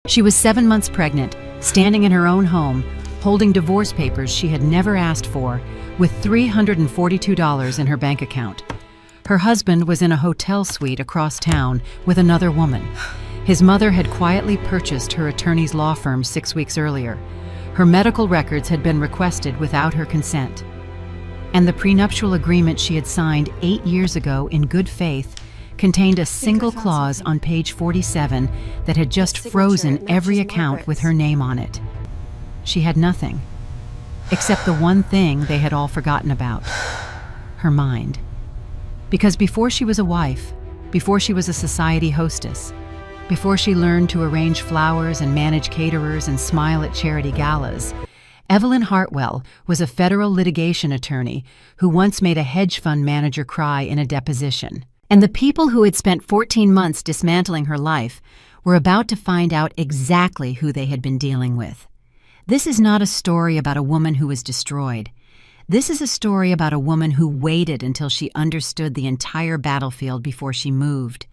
She was 7 months pregnant, standing in her own home, holding divorce papers she had never asked for, with $342 in her bank account. Her husband was in a hotel suite across town with another woman. His mother had quietly purchased her attorney's law firm 6 weeks earlier. Her medical records had been requested without her consent. And the prenuptial agreement she had signed 8 years ago in good faith contained a single clause on page 47 that had just frozen every account with her name on it. She had nothing, except the one thing they had all forgotten about: her mind. Because before she was a wife, before she was a society hostess, before she learned to arrange flowers and manage caterers and smile at charity galas, Evelyn Hartwell was a federal litigation attorney who once made a hedge fund manager cry in a deposition. And the people who had spent 14 months dismantling her life were about to find out exactly who they had been dealing with. This is not a story about a woman who was destroyed. This is a story about a woman who waited until she understood the entire battlefield before she moved.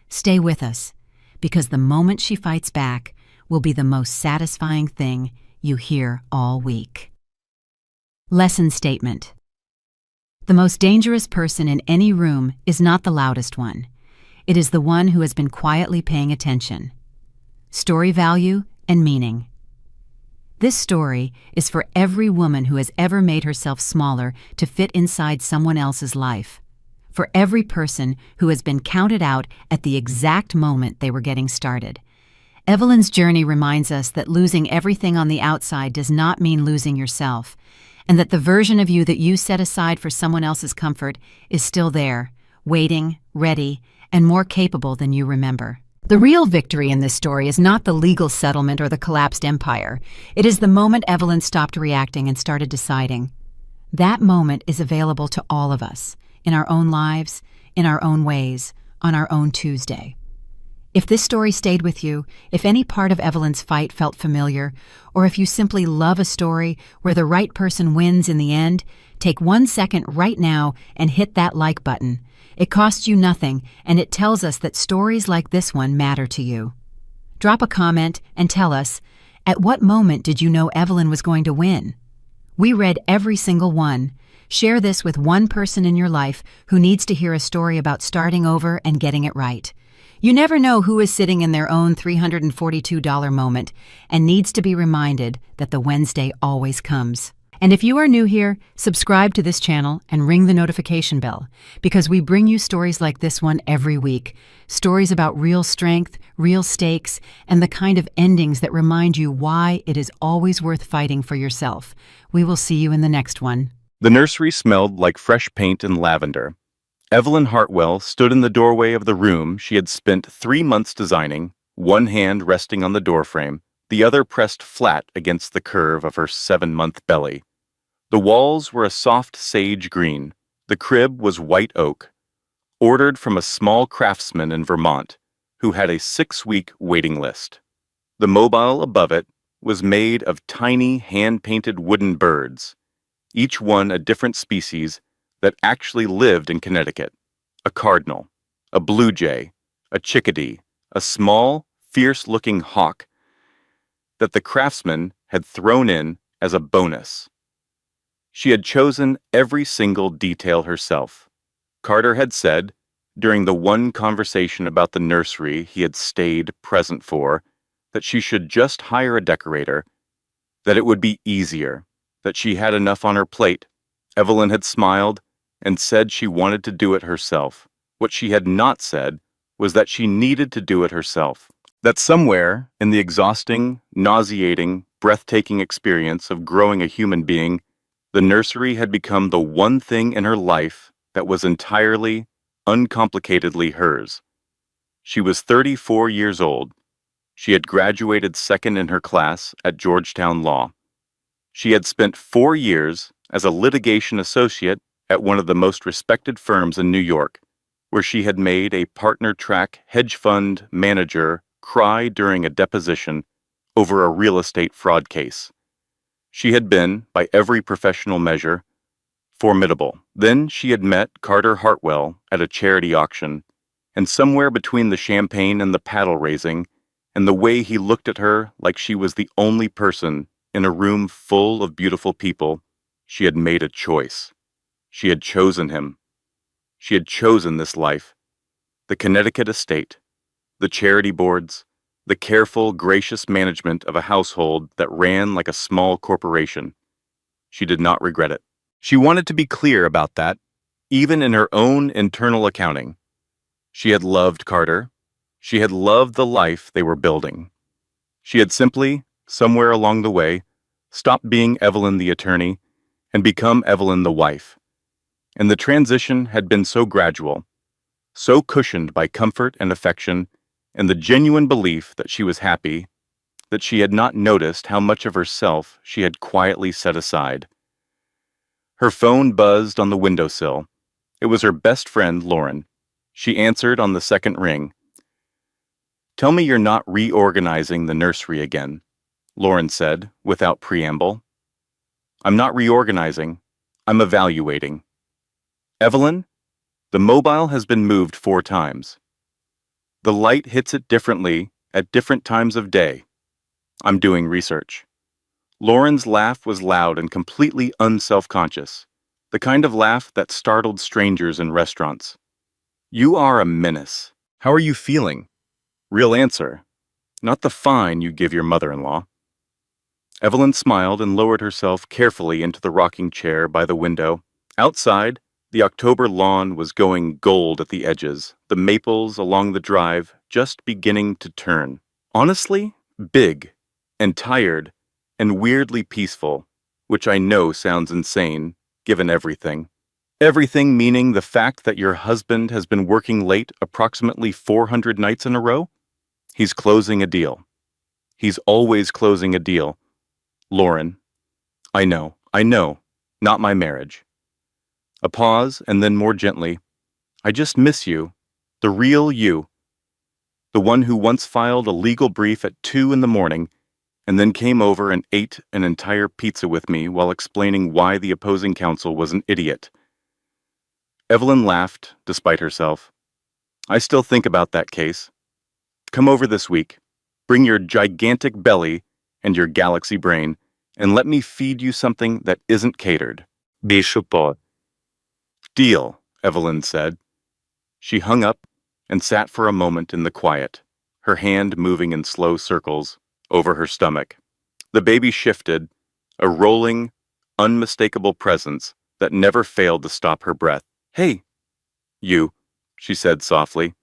Stay with us, because the moment she fights back will be the most satisfying thing you hear all week. Lesson statement. The most dangerous person in any room is not the loudest one. It is the one who has been quietly paying attention. Story value and meaning. This story is for every woman who has ever made herself smaller to fit inside someone else's life. For every person who has been counted out at the exact moment they were getting started. Evelyn's journey reminds us that losing everything on the outside does not mean losing yourself, and that the version of you that you set aside for someone else's comfort is still there, waiting, ready, and more capable than you remember. The real victory in this story is not the legal settlement or the collapsed empire. It is the moment Evelyn stopped reacting and started deciding. That moment is available to all of us, in our own lives, in our own ways, on our own Tuesday. If this story stayed with you, if any part of Evelyn's fight felt familiar, or if you simply love a story where the right person wins in the end, take 1 second right now and hit that like button. It costs you nothing, and it tells us that stories like this one matter to you. Drop a comment and tell us, at what moment did you know Evelyn was going to win? We read every single one. Share this with one person in your life who needs to hear a story about starting over and getting it right. You never know who is sitting in their own $342 moment and needs to be reminded that the Wednesday always comes. And if you are new here, subscribe to this channel and ring the notification bell, because we bring you stories like this one every week. Stories about real strength, real stakes, and the kind of endings that remind you why it is always worth fighting for yourself. We will see you in the next one. The nursery smelled like fresh paint and lavender. Evelyn Hartwell stood in the doorway of the room she had spent 3 months designing, one hand resting on the doorframe, the other pressed flat against the curve of her 7-month belly. The walls were a soft sage green. The crib was white oak, ordered from a small craftsman in Vermont who had a 6-week waiting list. The mobile above it was made of tiny hand-painted wooden birds, each one a different species that actually lived in Connecticut: a cardinal, a blue jay, a chickadee, a small, fierce-looking hawk that the craftsman had thrown in as a bonus. She had chosen every single detail herself. Carter had said, during the one conversation about the nursery he had stayed present for, that she should just hire a decorator, that it would be easier, that she had enough on her plate. Evelyn had smiled and said she wanted to do it herself. What she had not said was that she needed to do it herself. That somewhere in the exhausting, nauseating, breathtaking experience of growing a human being, the nursery had become the one thing in her life that was entirely, uncomplicatedly hers. She was 34 years old. She had graduated second in her class at Georgetown Law. She had spent 4 years as a litigation associate at one of the most respected firms in New York, where she had made a partner-track hedge fund manager cry during a deposition over a real estate fraud case. She had been, by every professional measure, formidable. Then she had met Carter Hartwell at a charity auction, and somewhere between the champagne and the paddle raising, and the way he looked at her like she was the only person in a room full of beautiful people. She had made a choice. She had chosen him. She had chosen this life. The Connecticut estate, the charity boards, the careful, gracious management of a household that ran like a small corporation. She did not regret it. She wanted to be clear about that, even in her own internal accounting. She had loved Carter. She had loved the life they were building. She had simply, somewhere along the way, stopped being Evelyn the attorney and become Evelyn the wife. And the transition had been so gradual, so cushioned by comfort and affection and the genuine belief that she was happy, that she had not noticed how much of herself she had quietly set aside. Her phone buzzed on the windowsill. It was her best friend, Lauren. She answered on the second ring. "Tell me you're not reorganizing the nursery again," Lauren said, without preamble. "I'm not reorganizing. I'm evaluating." "Evelyn, the mobile has been moved 4 times. The light hits it differently at different times of day. I'm doing research." Lauren's laugh was loud and completely unself-conscious, the kind of laugh that startled strangers in restaurants. "You are a menace. How are you feeling?" Real answer, not the fine you give your mother-in-law. Evelyn smiled and lowered herself carefully into the rocking chair by the window. Outside, the October lawn was going gold at the edges, the maples along the drive just beginning to turn. Honestly, big and tired and weirdly peaceful, which I know sounds insane, given everything. Everything meaning the fact that your husband has been working late approximately 400 nights in a row? He's closing a deal. He's always closing a deal. Lauren, I know, not my marriage. A pause, and then more gently, I just miss you, the real you. The one who once filed a legal brief at 2 in the morning and then came over and ate an entire pizza with me while explaining why the opposing counsel was an idiot. Evelyn laughed, despite herself. I still think about that case. Come over this week. Bring your gigantic belly and your galaxy brain, and let me feed you something that isn't catered. Bishop. Deal, Evelyn said. She hung up and sat for a moment in the quiet, her hand moving in slow circles over her stomach. The baby shifted, a rolling, unmistakable presence that never failed to stop her breath. Hey, you, she said softly.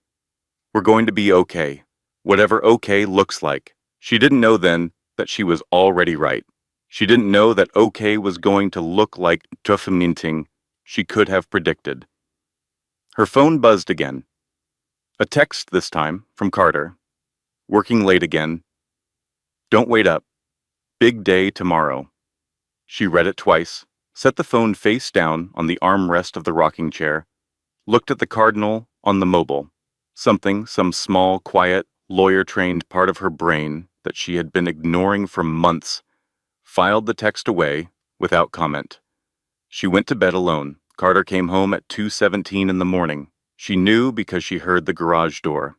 We're going to be okay, whatever okay looks like. She didn't know then that she was already right. She didn't know that okay was going to look like minting she could have predicted. Her phone buzzed again. A text this time from Carter. Working late again. Don't wait up. Big day tomorrow. She read it twice, set the phone face down on the armrest of the rocking chair, looked at the cardinal on the mobile, some small, quiet, lawyer-trained part of her brain that she had been ignoring for months, filed the text away without comment. She went to bed alone. Carter came home at 2:17 in the morning. She knew because she heard the garage door.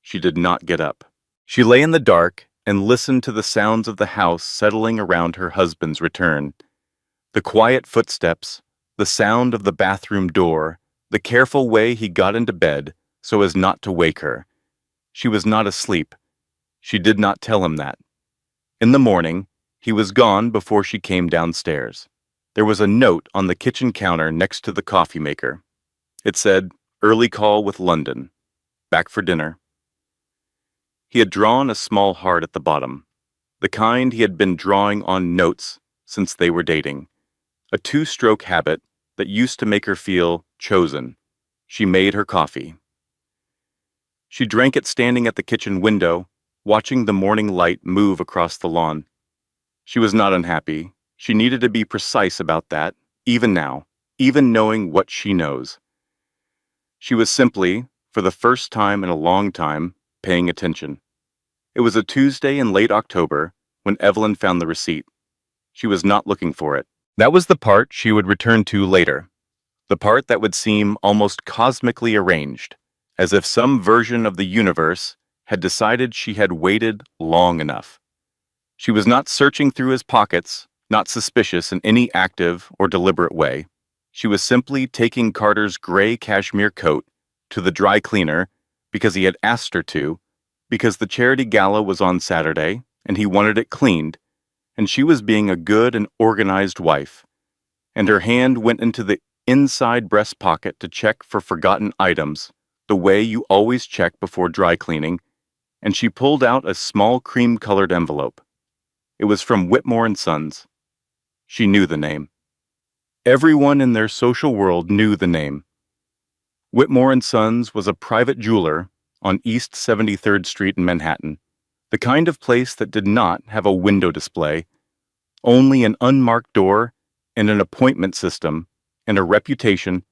She did not get up. She lay in the dark and listened to the sounds of the house settling around her husband's return. The quiet footsteps, the sound of the bathroom door, the careful way he got into bed so as not to wake her. She was not asleep. She did not tell him that. In the morning, he was gone before she came downstairs. There was a note on the kitchen counter next to the coffee maker. It said, "Early call with London. Back for dinner." He had drawn a small heart at the bottom, the kind he had been drawing on notes since they were dating. A 2-stroke habit that used to make her feel chosen. She made her coffee. She drank it standing at the kitchen window, watching the morning light move across the lawn. She was not unhappy. She needed to be precise about that, even now, even knowing what she knows. She was simply, for the first time in a long time, paying attention. It was a Tuesday in late October when Evelyn found the receipt. She was not looking for it. That was the part she would return to later, the part that would seem almost cosmically arranged, as if some version of the universe had decided she had waited long enough. She was not searching through his pockets, not suspicious in any active or deliberate way. She was simply taking Carter's gray cashmere coat to the dry cleaner because he had asked her to, because the charity gala was on Saturday and he wanted it cleaned, and she was being a good and organized wife. And her hand went into the inside breast pocket to check for forgotten items, the way you always check before dry cleaning, and she pulled out a small cream-colored envelope. It was from Whitmore and Sons. She knew the name. Everyone in their social world knew the name. Whitmore and Sons was a private jeweler on East 73rd Street in Manhattan, the kind of place that did not have a window display, only an unmarked door and an appointment system and a reputation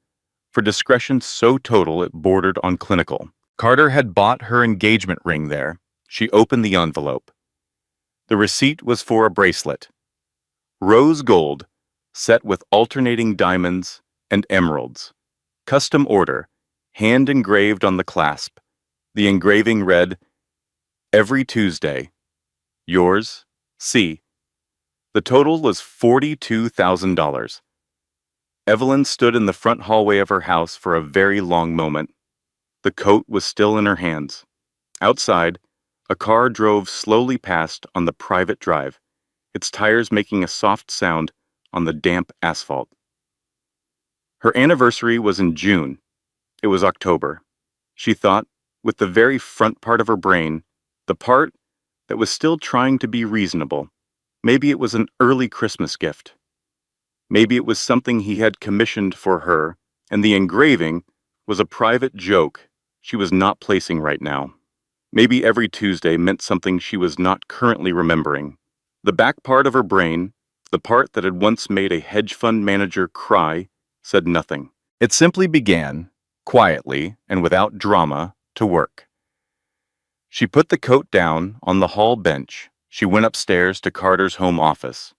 for discretion so total it bordered on clinical. Carter had bought her engagement ring there. She opened the envelope. The receipt was for a bracelet. Rose gold, set with alternating diamonds and emeralds. Custom order, hand engraved on the clasp. The engraving read, "Every Tuesday. Yours, C." The total was $42,000. Evelyn stood in the front hallway of her house for a very long moment. The coat was still in her hands. Outside, a car drove slowly past on the private drive, its tires making a soft sound on the damp asphalt. Her anniversary was in June. It was October. She thought, with the very front part of her brain, the part that was still trying to be reasonable. Maybe it was an early Christmas gift. Maybe it was something he had commissioned for her, and the engraving was a private joke she was not placing right now. Maybe every Tuesday meant something she was not currently remembering. The back part of her brain, the part that had once made a hedge fund manager cry, said nothing. It simply began, quietly and without drama, to work. She put the coat down on the hall bench. She went upstairs to Carter's home office.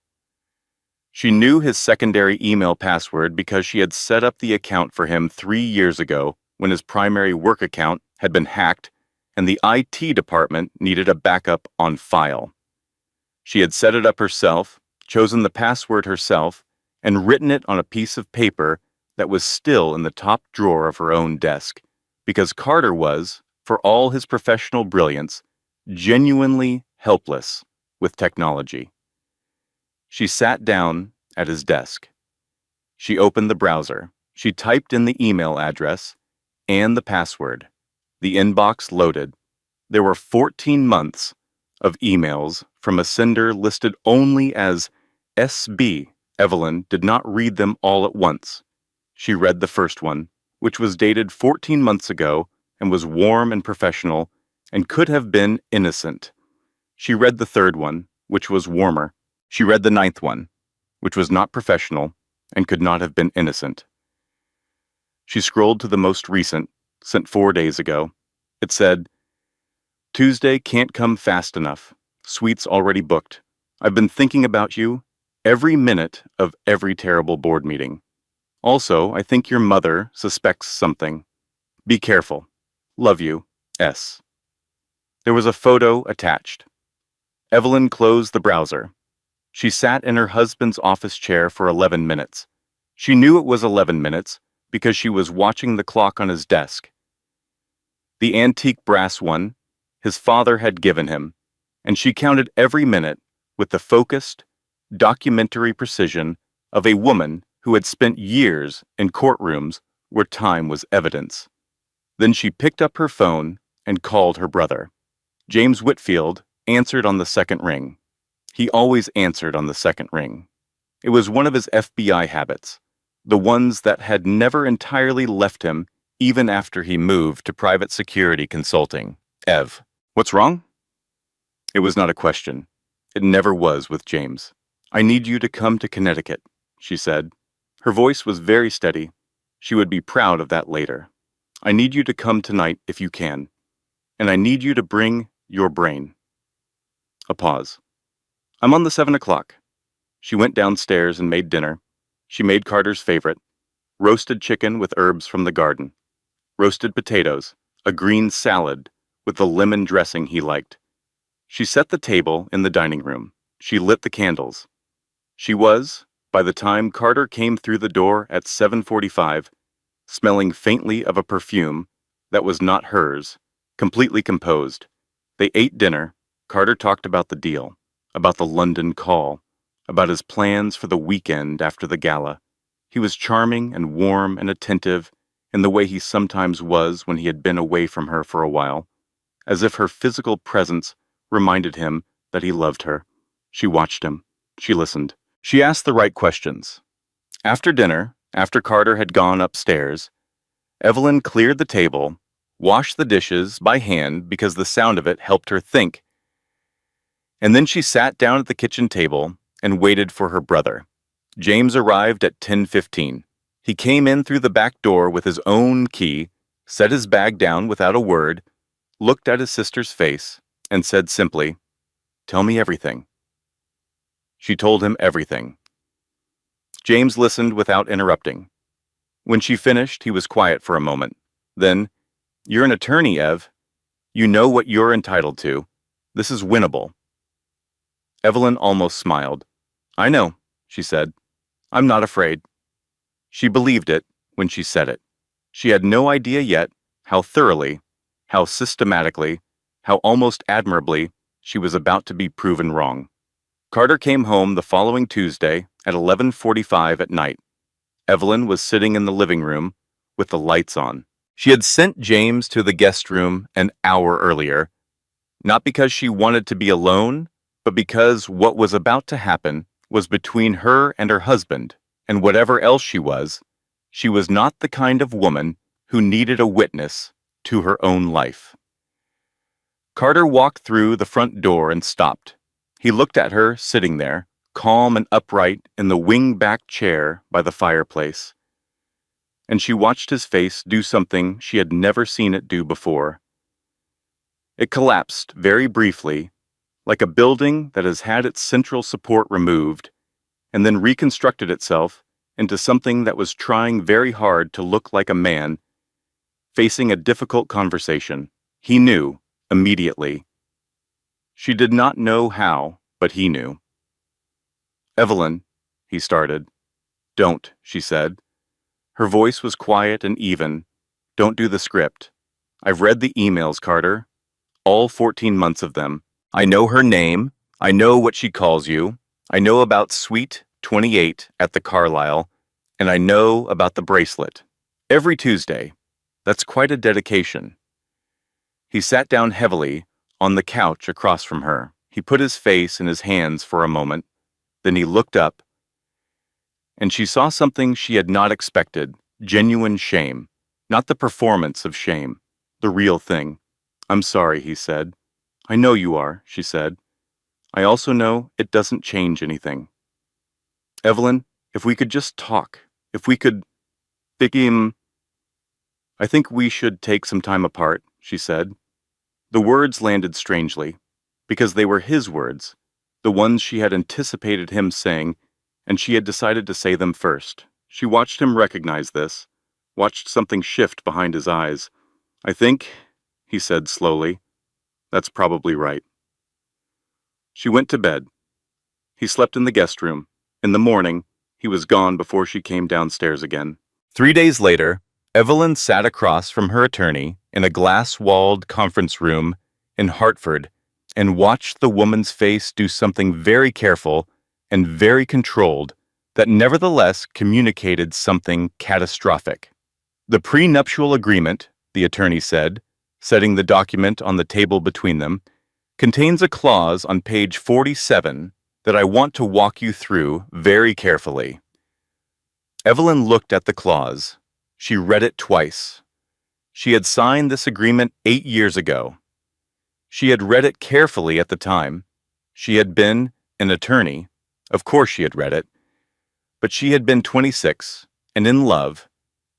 She knew his secondary email password because she had set up the account for him 3 years ago when his primary work account had been hacked and the IT department needed a backup on file. She had set it up herself, chosen the password herself, and written it on a piece of paper that was still in the top drawer of her own desk, because Carter was, for all his professional brilliance, genuinely helpless with technology. She sat down at his desk. She opened the browser. She typed in the email address and the password. The inbox loaded. There were 14 months of emails from a sender listed only as SB. Evelyn did not read them all at once. She read the first one, which was dated 14 months ago and was warm and professional and could have been innocent. She read the third one, which was warmer. She read the ninth one, which was not professional and could not have been innocent. She scrolled to the most recent, sent 4 days ago. It said, "Tuesday can't come fast enough. Suite's already booked. I've been thinking about you every minute of every terrible board meeting. Also, I think your mother suspects something. Be careful. Love you, S." There was a photo attached. Evelyn closed the browser. She sat in her husband's office chair for 11 minutes. She knew it was 11 minutes because she was watching the clock on his desk. The antique brass one his father had given him, and she counted every minute with the focused, documentary precision of a woman who had spent years in courtrooms where time was evidence. Then she picked up her phone and called her brother. James Whitfield answered on the second ring. He always answered on the second ring. It was one of his FBI habits, the ones that had never entirely left him even after he moved to private security consulting. "Ev, what's wrong?" It was not a question. It never was with James. "I need you to come to Connecticut," she said. Her voice was very steady. She would be proud of that later. "I need you to come tonight if you can. And I need you to bring your brain." A pause. "I'm on the 7 o'clock. She went downstairs and made dinner. She made Carter's favorite, roasted chicken with herbs from the garden, roasted potatoes, a green salad with the lemon dressing he liked. She set the table in the dining room. She lit the candles. She was, by the time Carter came through the door at 7:45, smelling faintly of a perfume that was not hers, completely composed. They ate dinner. Carter talked about the deal, about the London call, about his plans for the weekend after the gala. He was charming and warm and attentive in the way he sometimes was when he had been away from her for a while, as if her physical presence reminded him that he loved her. She watched him. She listened. She asked the right questions. After dinner, after Carter had gone upstairs, Evelyn cleared the table, washed the dishes by hand because the sound of it helped her think, and then she sat down at the kitchen table and waited for her brother. James arrived at 10:15. He came in through the back door with his own key, set his bag down without a word, looked at his sister's face, and said simply, "Tell me everything." She told him everything. James listened without interrupting. When she finished, he was quiet for a moment. Then, "You're an attorney, Ev. You know what you're entitled to. This is winnable." Evelyn almost smiled. "I know," she said. "I'm not afraid." She believed it when she said it. She had no idea yet how thoroughly, how systematically, how almost admirably she was about to be proven wrong. Carter came home the following Tuesday at 11:45 at night. Evelyn was sitting in the living room with the lights on. She had sent James to the guest room an hour earlier, not because she wanted to be alone, but because what was about to happen was between her and her husband, and whatever else she was not the kind of woman who needed a witness to her own life. Carter walked through the front door and stopped. He looked at her sitting there, calm and upright in the wing-back chair by the fireplace, and she watched his face do something she had never seen it do before. It collapsed very briefly, like a building that has had its central support removed, and then reconstructed itself into something that was trying very hard to look like a man facing a difficult conversation. He knew, immediately. She did not know how, but he knew. "Evelyn," he started. "Don't," she said. Her voice was quiet and even. "Don't do the script. I've read the emails, Carter. All 14 months of them. I know her name. I know what she calls you. I know about Suite 28 at the Carlisle. And I know about the bracelet. Every Tuesday. That's quite a dedication." He sat down heavily on the couch across from her. He put his face in his hands for a moment. Then he looked up, and she saw something she had not expected, genuine shame, not the performance of shame, the real thing. "I'm sorry," he said. "I know you are," she said. "I also know it doesn't change anything. Evelyn, if we could just talk, if we could begin. I think we should take some time apart," she said. The words landed strangely, because they were his words, the ones she had anticipated him saying, and she had decided to say them first. She watched him recognize this, watched something shift behind his eyes. "I think," he said slowly, "that's probably right." She went to bed. He slept in the guest room. In the morning, he was gone before she came downstairs again. 3 days later, Evelyn sat across from her attorney in a glass-walled conference room in Hartford and watched the woman's face do something very careful and very controlled that nevertheless communicated something catastrophic. "The prenuptial agreement," the attorney said, setting the document on the table between them, "contains a clause on page 47 that I want to walk you through very carefully." Evelyn looked at the clause. She read it twice. She had signed this agreement 8 years ago. She had read it carefully at the time. She had been an attorney. Of course she had read it. But she had been 26 and in love,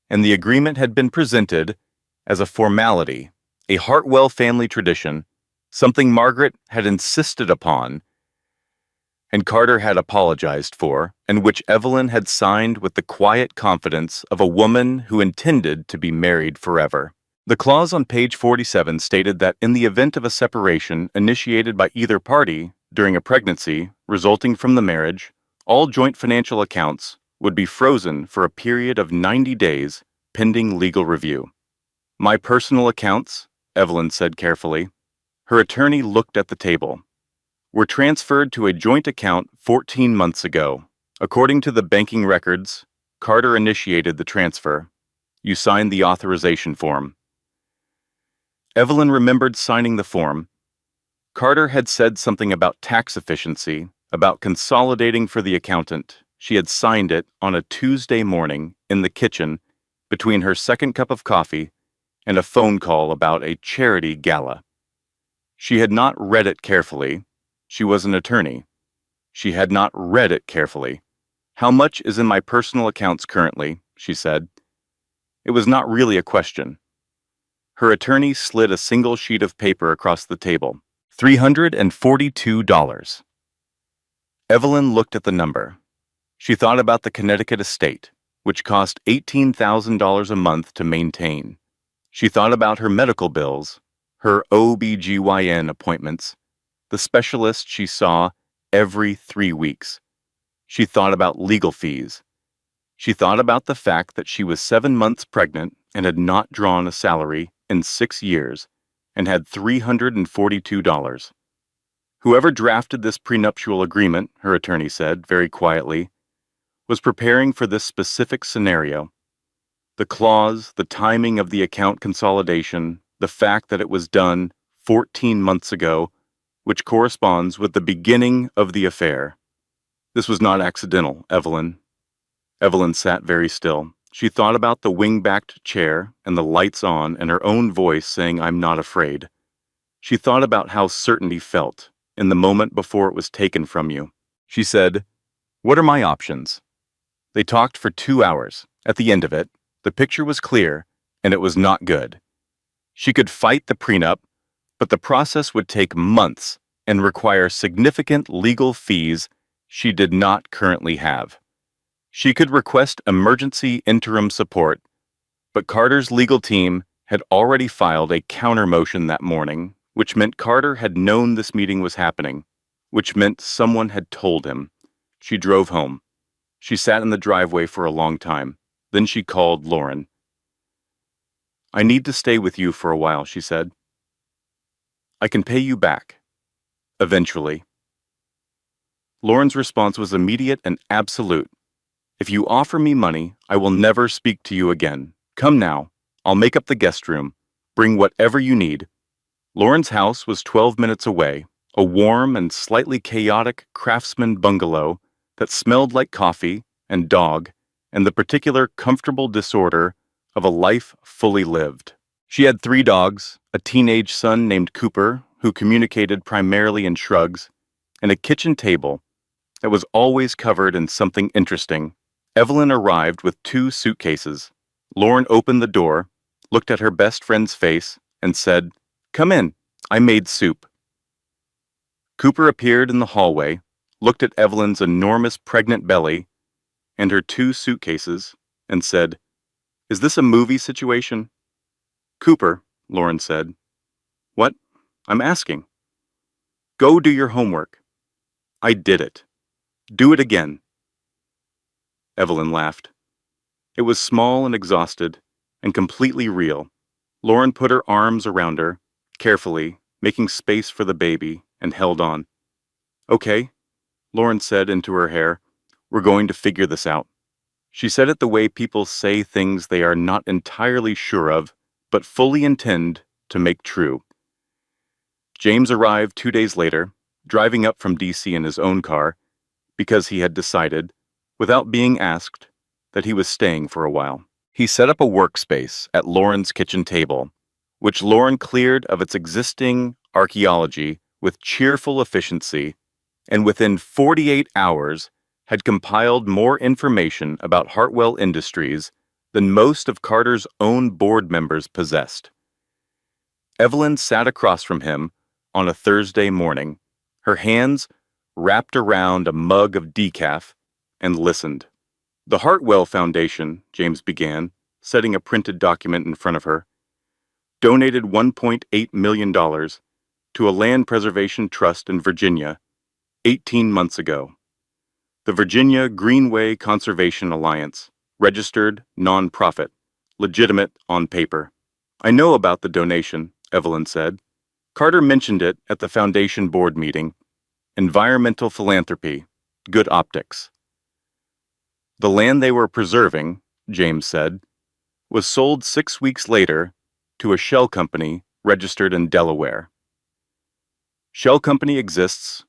and the agreement had been presented as a formality, a Hartwell family tradition, something Margaret had insisted upon, and Carter had apologized for, and which Evelyn had signed with the quiet confidence of a woman who intended to be married forever. The clause on page 47 stated that in the event of a separation initiated by either party during a pregnancy resulting from the marriage, all joint financial accounts would be frozen for a period of 90 days pending legal review. My personal accounts, Evelyn said carefully. Her attorney looked at the table. Were transferred to a joint account 14 months ago. According to the banking records, Carter initiated the transfer. You signed the authorization form. Evelyn remembered signing the form. Carter had said something about tax efficiency, about consolidating for the accountant. She had signed it on a Tuesday morning in the kitchen between her second cup of coffee and a phone call about a charity gala. She had not read it carefully. She was an attorney. She had not read it carefully. How much is in my personal accounts currently? She said. It was not really a question. Her attorney slid a single sheet of paper across the table. $342. Evelyn looked at the number. She thought about the Connecticut estate, which cost $18,000 a month to maintain. She thought about her medical bills, her OB/GYN appointments, the specialist she saw every 3 weeks. She thought about legal fees. She thought about the fact that she was 7 months pregnant and had not drawn a salary in 6 years and had $342. Whoever drafted this prenuptial agreement, her attorney said very quietly, was preparing for this specific scenario. The clause, the timing of the account consolidation, the fact that it was done 14 months ago, which corresponds with the beginning of the affair. This was not accidental, Evelyn. Evelyn sat very still. She thought about the wing-backed chair and the lights on and her own voice saying, "I'm not afraid." She thought about how certainty felt in the moment before it was taken from you. She said, "What are my options?" They talked for 2 hours. At the end of it, the picture was clear, and it was not good. She could fight the prenup, but the process would take months and require significant legal fees she did not currently have. She could request emergency interim support, but Carter's legal team had already filed a counter motion that morning, which meant Carter had known this meeting was happening, which meant someone had told him. She drove home. She sat in the driveway for a long time. Then she called Lauren. "I need to stay with you for a while," she said. "I can pay you back. Eventually." Lauren's response was immediate and absolute. "If you offer me money, I will never speak to you again. Come now. I'll make up the guest room. Bring whatever you need." Lauren's house was 12 minutes away, a warm and slightly chaotic craftsman bungalow that smelled like coffee and dog and the particular comfortable disorder of a life fully lived. She had 3 dogs, a teenage son named Cooper, who communicated primarily in shrugs, and a kitchen table that was always covered in something interesting. Evelyn arrived with 2 suitcases. Lauren opened the door, looked at her best friend's face, and said, "Come in, I made soup." Cooper appeared in the hallway, looked at Evelyn's enormous pregnant belly and her 2 suitcases, and said, "Is this a movie situation?" "Cooper," Lauren said. "What? I'm asking." "Go do your homework." "I did it. Do it again." Evelyn laughed. It was small and exhausted, and completely real. Lauren put her arms around her, carefully, making space for the baby, and held on. "Okay," Lauren said into her hair, "we're going to figure this out." She said it the way people say things they are not entirely sure of, but fully intend to make true. James arrived 2 days later, driving up from D.C. in his own car, because he had decided, without being asked, that he was staying for a while. He set up a workspace at Lauren's kitchen table, which Lauren cleared of its existing archaeology with cheerful efficiency, and within 48 hours had compiled more information about Hartwell Industries than most of Carter's own board members possessed. Evelyn sat across from him on a Thursday morning, her hands wrapped around a mug of decaf, and listened. "The Hartwell Foundation," James began, setting a printed document in front of her, donated $1.8 million to a land preservation trust in Virginia 18 months ago. The Virginia Greenway Conservation Alliance, registered nonprofit, legitimate on paper. I know about the donation, Evelyn said. Carter mentioned it at the foundation board meeting. Environmental philanthropy, good optics. The land they were preserving, James said, was sold 6 weeks later to a shell company registered in Delaware. Shell company exists,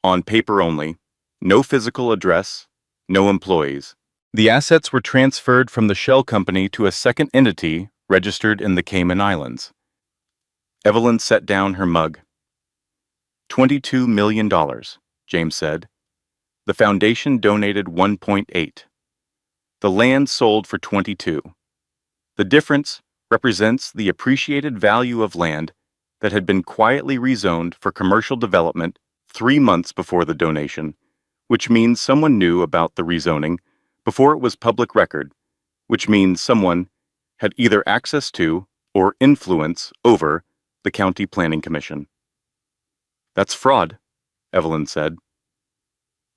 on paper only, no physical address, no employees. The assets were transferred from the shell company to a second entity registered in the Cayman Islands. Evelyn set down her mug. $22 million, James said. The foundation donated 1.8. The land sold for 22. The difference represents the appreciated value of land that had been quietly rezoned for commercial development 3 months before the donation, which means someone knew about the rezoning before it was public record, which means someone had either access to or influence over the County Planning Commission. That's fraud, Evelyn said.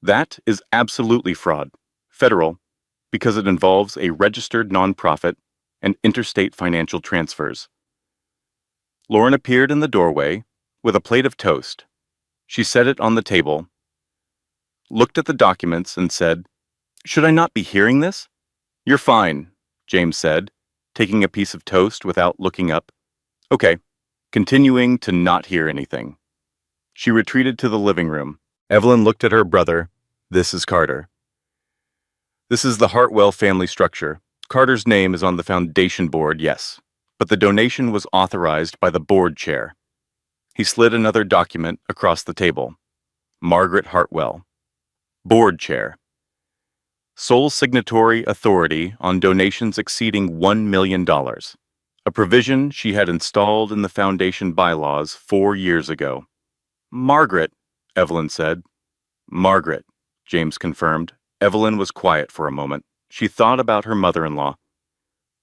That is absolutely fraud, federal, because it involves a registered nonprofit and interstate financial transfers. Lauren appeared in the doorway with a plate of toast. She set it on the table, looked at the documents, and said, "Should I not be hearing this?" "You're fine," James said, taking a piece of toast without looking up. "Okay," continuing to not hear anything. She retreated to the living room. Evelyn looked at her brother. "This is Carter. This is the Hartwell family structure. Carter's name is on the foundation board, yes, but the donation was authorized by the board chair." He slid another document across the table. Margaret Hartwell. Board chair. Sole signatory authority on donations exceeding $1 million, a provision she had installed in the foundation bylaws 4 years ago. "Margaret," Evelyn said. "Margaret," James confirmed. Evelyn was quiet for a moment. She thought about her mother-in-law.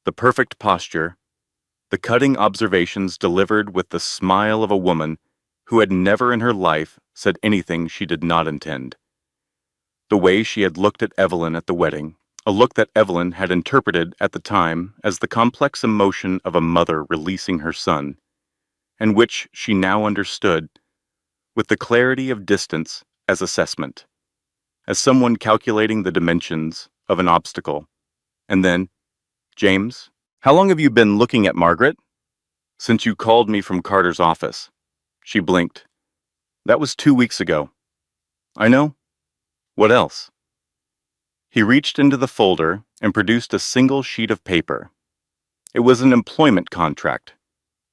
The perfect posture, the cutting observations delivered with the smile of a woman who had never in her life said anything she did not intend. The way she had looked at Evelyn at the wedding, a look that Evelyn had interpreted at the time as the complex emotion of a mother releasing her son, and which she now understood with the clarity of distance as assessment, as someone calculating the dimensions of an obstacle. And then, "James, how long have you been looking at Margaret?" "Since you called me from Carter's office." She blinked. "That was 2 weeks ago." "I know. What else?" He reached into the folder and produced a single sheet of paper. It was an employment contract.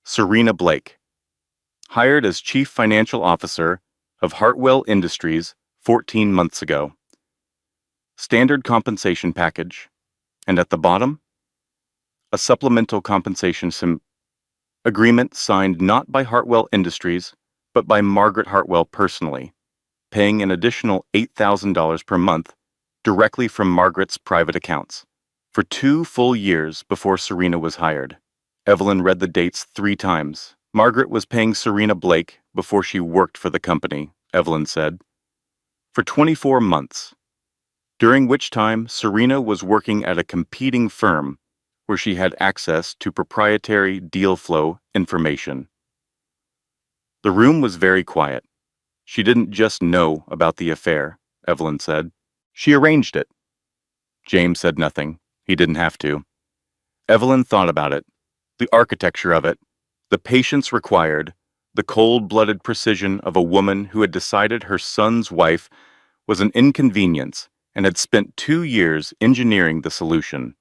Serena Blake, hired as Chief Financial Officer of Hartwell Industries 14 months ago. Standard compensation package. And at the bottom, a supplemental compensation agreement signed not by Hartwell Industries, but by Margaret Hartwell personally, paying an additional $8,000 per month directly from Margaret's private accounts, for 2 full years before Serena was hired. Evelyn read the dates 3 times. Margaret was paying Serena Blake before she worked for the company, Evelyn said, for 24 months, during which time Serena was working at a competing firm where she had access to proprietary deal flow information. The room was very quiet. She didn't just know about the affair, Evelyn said. She arranged it. James said nothing. He didn't have to. Evelyn thought about it, the architecture of it, the patience required, the cold-blooded precision of a woman who had decided her son's wife was an inconvenience and had spent 2 years engineering the solution.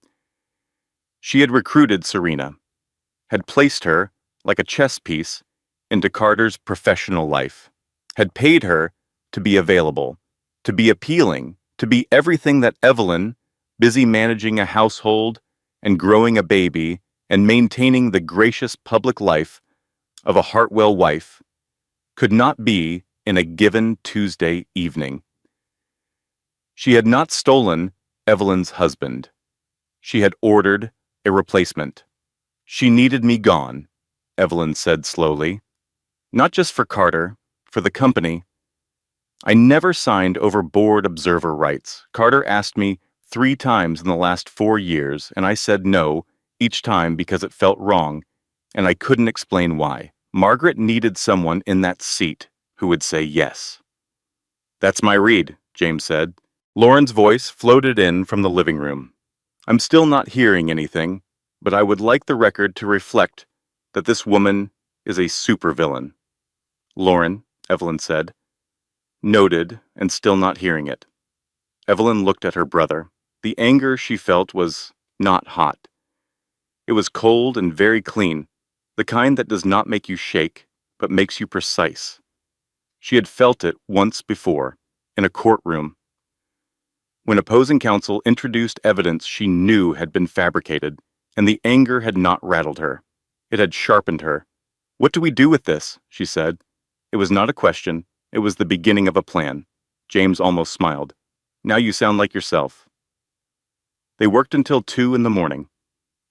She had recruited Serena, had placed her, like a chess piece, into Carter's professional life, had paid her to be available, to be appealing, to be everything that Evelyn, busy managing a household and growing a baby and maintaining the gracious public life of a Hartwell wife, could not be in a given Tuesday evening. She had not stolen Evelyn's husband. She had ordered a replacement. She needed me gone, Evelyn said slowly. Not just for Carter, for the company. I never signed over board observer rights. Carter asked me 3 times in the last 4 years, and I said no, each time because it felt wrong, and I couldn't explain why. Margaret needed someone in that seat who would say yes. That's my read, James said. Lauren's voice floated in from the living room. I'm still not hearing anything, but I would like the record to reflect that this woman is a supervillain. Lauren, Evelyn said. Noted, and still not hearing it. Evelyn looked at her brother. The anger she felt was not hot. It was cold and very clean, the kind that does not make you shake, but makes you precise. She had felt it once before, in a courtroom, when opposing counsel introduced evidence she knew had been fabricated, and the anger had not rattled her. It had sharpened her. What do we do with this? She said. It was not a question. It was the beginning of a plan. James almost smiled. Now you sound like yourself. They worked until 2 in the morning.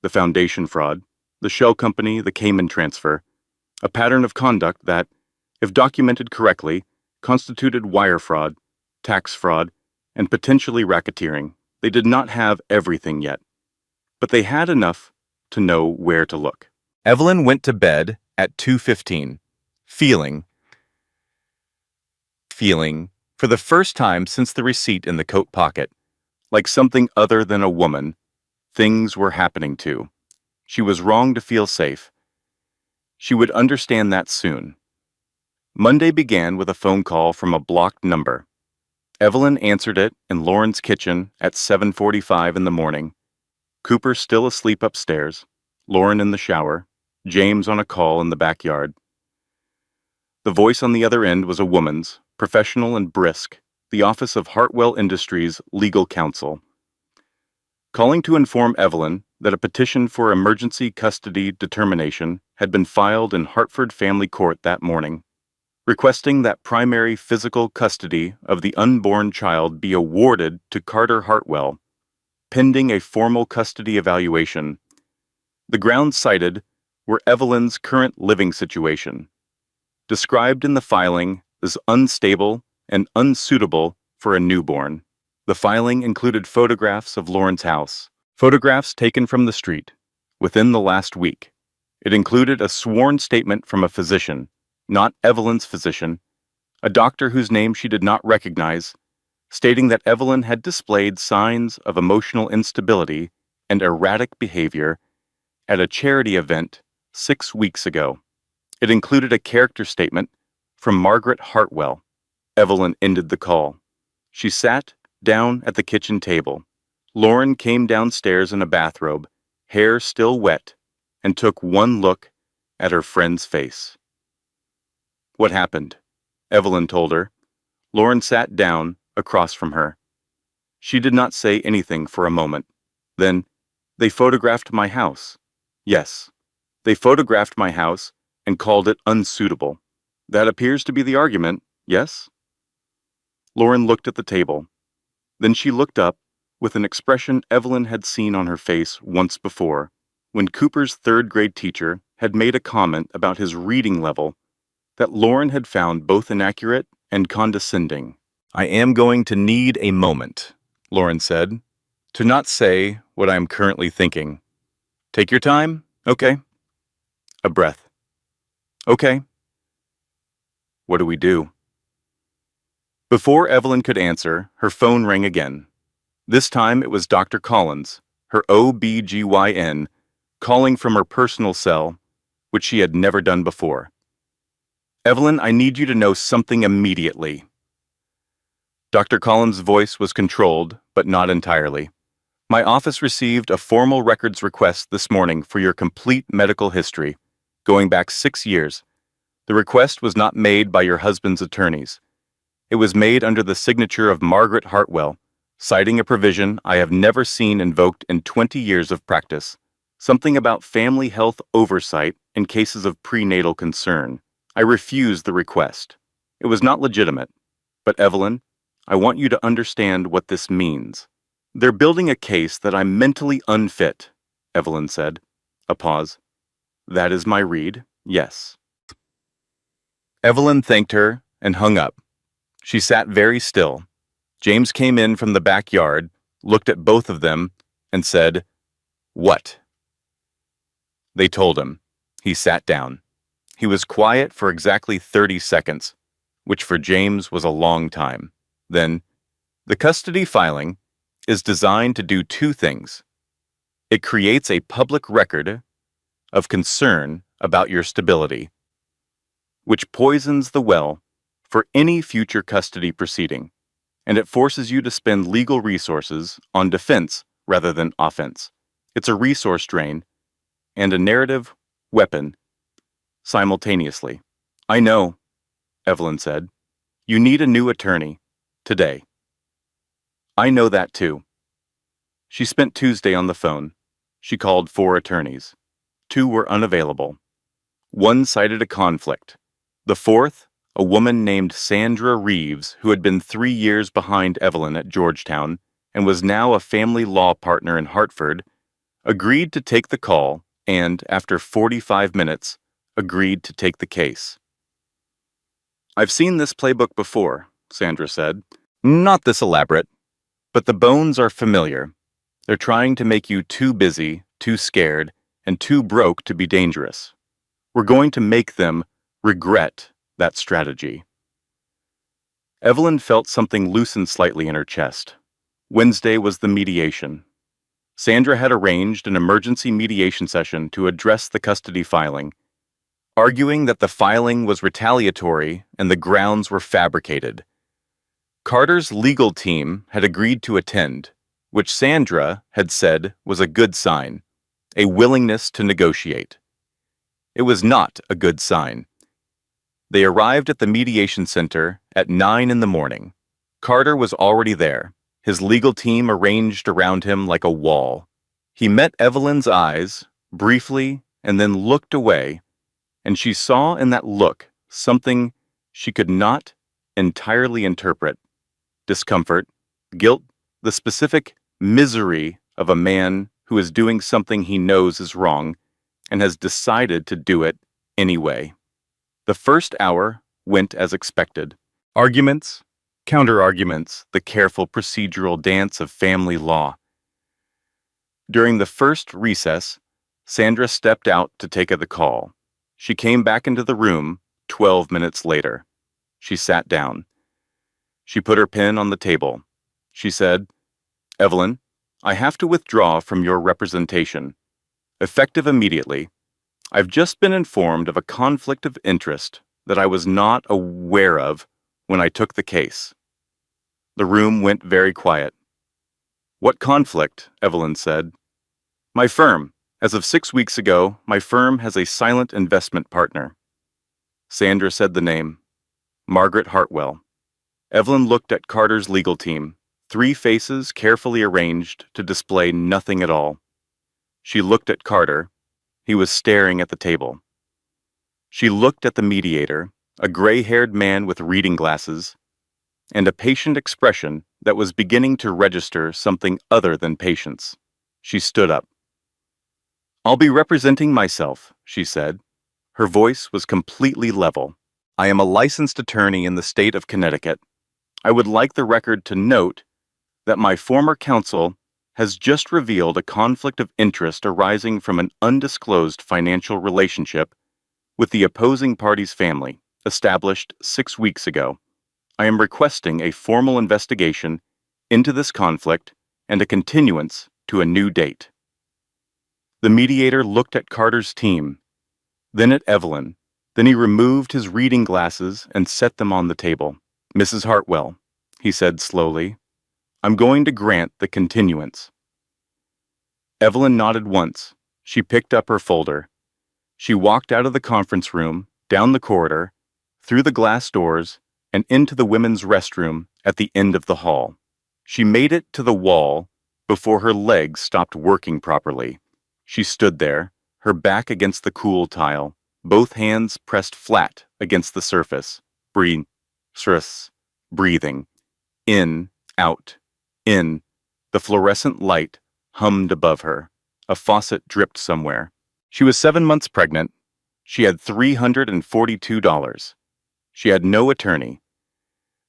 The foundation fraud, the shell company, the Cayman transfer, a pattern of conduct that, if documented correctly, constituted wire fraud, tax fraud, and potentially racketeering. They did not have everything yet, but they had enough to know where to look. Evelyn went to bed at 2:15, feeling, for the first time since the receipt in the coat pocket, like something other than a woman, things were happening to. She was wrong to feel safe. She would understand that soon. Monday began with a phone call from a blocked number. Evelyn answered it in Lauren's kitchen at 7:45 in the morning. Cooper still asleep upstairs, Lauren in the shower, James on a call in the backyard. The voice on the other end was a woman's, professional and brisk, the office of Hartwell Industries legal counsel. Calling to inform Evelyn that a petition for emergency custody determination had been filed in Hartford Family Court that morning, requesting that primary physical custody of the unborn child be awarded to Carter Hartwell, pending a formal custody evaluation. The grounds cited were Evelyn's current living situation, described in the filing as unstable and unsuitable for a newborn. The filing included photographs of Lauren's house, photographs taken from the street, within the last week. It included a sworn statement from a physician, not Evelyn's physician, a doctor whose name she did not recognize, stating that Evelyn had displayed signs of emotional instability and erratic behavior at a charity event 6 weeks ago. It included a character statement from Margaret Hartwell. Evelyn ended the call. She sat down at the kitchen table. Lauren came downstairs in a bathrobe, hair still wet, and took one look at her friend's face. What happened? Evelyn told her. Lauren sat down across from her. She did not say anything for a moment. Then, they photographed my house. Yes, they photographed my house and called it unsuitable. That appears to be the argument, yes? Lauren looked at the table. Then she looked up with an expression Evelyn had seen on her face once before, when Cooper's third-grade teacher had made a comment about his reading level that Lauren had found both inaccurate and condescending. I am going to need a moment, Lauren said, to not say what I am currently thinking. Take your time? Okay. A breath. Okay. What do we do? Before Evelyn could answer, her phone rang again. This time it was Dr. Collins, her OB-GYN, calling from her personal cell, which she had never done before. Evelyn, I need you to know something immediately. Dr. Collins' voice was controlled, but not entirely. My office received a formal records request this morning for your complete medical history, going back 6 years. The request was not made by your husband's attorneys. It was made under the signature of Margaret Hartwell, citing a provision I have never seen invoked in 20 years of practice, something about family health oversight in cases of prenatal concern. I refused the request. It was not legitimate. But Evelyn, I want you to understand what this means. They're building a case that I'm mentally unfit, Evelyn said. A pause. That is my read, yes. Evelyn thanked her and hung up. She sat very still. James came in from the backyard, looked at both of them, and said, "What?" They told him. He sat down. He was quiet for exactly 30 seconds, which for James was a long time. Then, the custody filing is designed to do two things. It creates a public record of concern about your stability, which poisons the well for any future custody proceeding, and it forces you to spend legal resources on defense rather than offense. It's a resource drain and a narrative weapon simultaneously. "I know," Evelyn said. "You need a new attorney. Today." "I know that too." She spent Tuesday on the phone. She called 4 attorneys. 2 were unavailable. One cited a conflict. The fourth, a woman named Sandra Reeves, who had been 3 years behind Evelyn at Georgetown and was now a family law partner in Hartford, agreed to take the call and, after 45 minutes, agreed to take the case. "I've seen this playbook before," Sandra said. "Not this elaborate, but the bones are familiar. They're trying to make you too busy, too scared, and too broke to be dangerous. We're going to make them regret that strategy." Evelyn felt something loosen slightly in her chest. Wednesday was the mediation. Sandra had arranged an emergency mediation session to address the custody filing, arguing that the filing was retaliatory and the grounds were fabricated. Carter's legal team had agreed to attend, which Sandra had said was a good sign, a willingness to negotiate. It was not a good sign. They arrived at the mediation center at 9 in the morning. Carter was already there, his legal team arranged around him like a wall. He met Evelyn's eyes, briefly, and then looked away, and she saw in that look something she could not entirely interpret: discomfort, guilt, the specific misery of a man who is doing something he knows is wrong and has decided to do it anyway. The first hour went as expected. Arguments, counter-arguments, the careful procedural dance of family law. During the first recess, Sandra stepped out to take the call. She came back into the room 12 minutes later. She sat down. She put her pen on the table. She said, "Evelyn, I have to withdraw from your representation. Effective immediately. I've just been informed of a conflict of interest that I was not aware of when I took the case." The room went very quiet. "What conflict?" Evelyn said. "My firm. As of 6 weeks ago, my firm has a silent investment partner." Sandra said the name. Margaret Hartwell. Evelyn looked at Carter's legal team, 3 faces carefully arranged to display nothing at all. She looked at Carter. He was staring at the table. She looked at the mediator, a gray-haired man with reading glasses, and a patient expression that was beginning to register something other than patience. She stood up. "I'll be representing myself," she said. Her voice was completely level. "I am a licensed attorney in the state of Connecticut. I would like the record to note that my former counsel has just revealed a conflict of interest arising from an undisclosed financial relationship with the opposing party's family, established 6 weeks ago. I am requesting a formal investigation into this conflict and a continuance to a new date." The mediator looked at Carter's team, then at Evelyn. Then he removed his reading glasses and set them on the table. "Mrs. Hartwell," he said slowly, "I'm going to grant the continuance." Evelyn nodded once. She picked up her folder. She walked out of the conference room, down the corridor, through the glass doors, and into the women's restroom at the end of the hall. She made it to the wall before her legs stopped working properly. She stood there, her back against the cool tile, both hands pressed flat against the surface, breathing. In, out, in. The fluorescent light hummed above her. A faucet dripped somewhere. She was 7 months pregnant. She had $342. She had no attorney.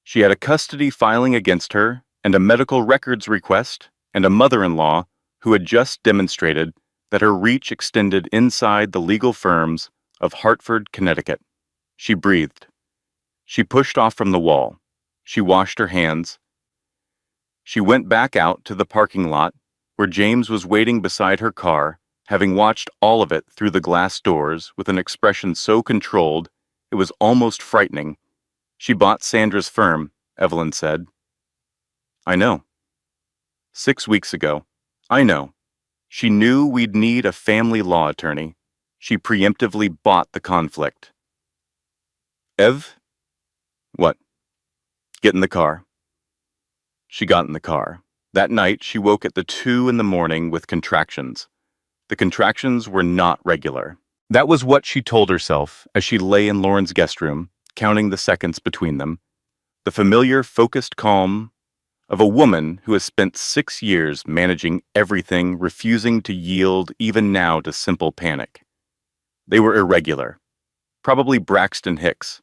She had a custody filing against her and a medical records request and a mother-in-law who had just demonstrated that her reach extended inside the legal firms of Hartford, Connecticut. She breathed. She pushed off from the wall. She washed her hands. She went back out to the parking lot where James was waiting beside her car, having watched all of it through the glass doors with an expression so controlled it was almost frightening. She bought Sandra's firm, Evelyn said. I know. 6 weeks ago. I know. She knew we'd need a family law attorney. She preemptively bought the conflict. Ev? What? Get in the car. She got in the car. That night, she woke at 2 a.m. with contractions. The contractions were not regular. That was what she told herself as she lay in Lauren's guest room, counting the seconds between them. The familiar, focused calm of a woman who has spent 6 years managing everything, refusing to yield even now to simple panic. They were irregular. Probably Braxton Hicks.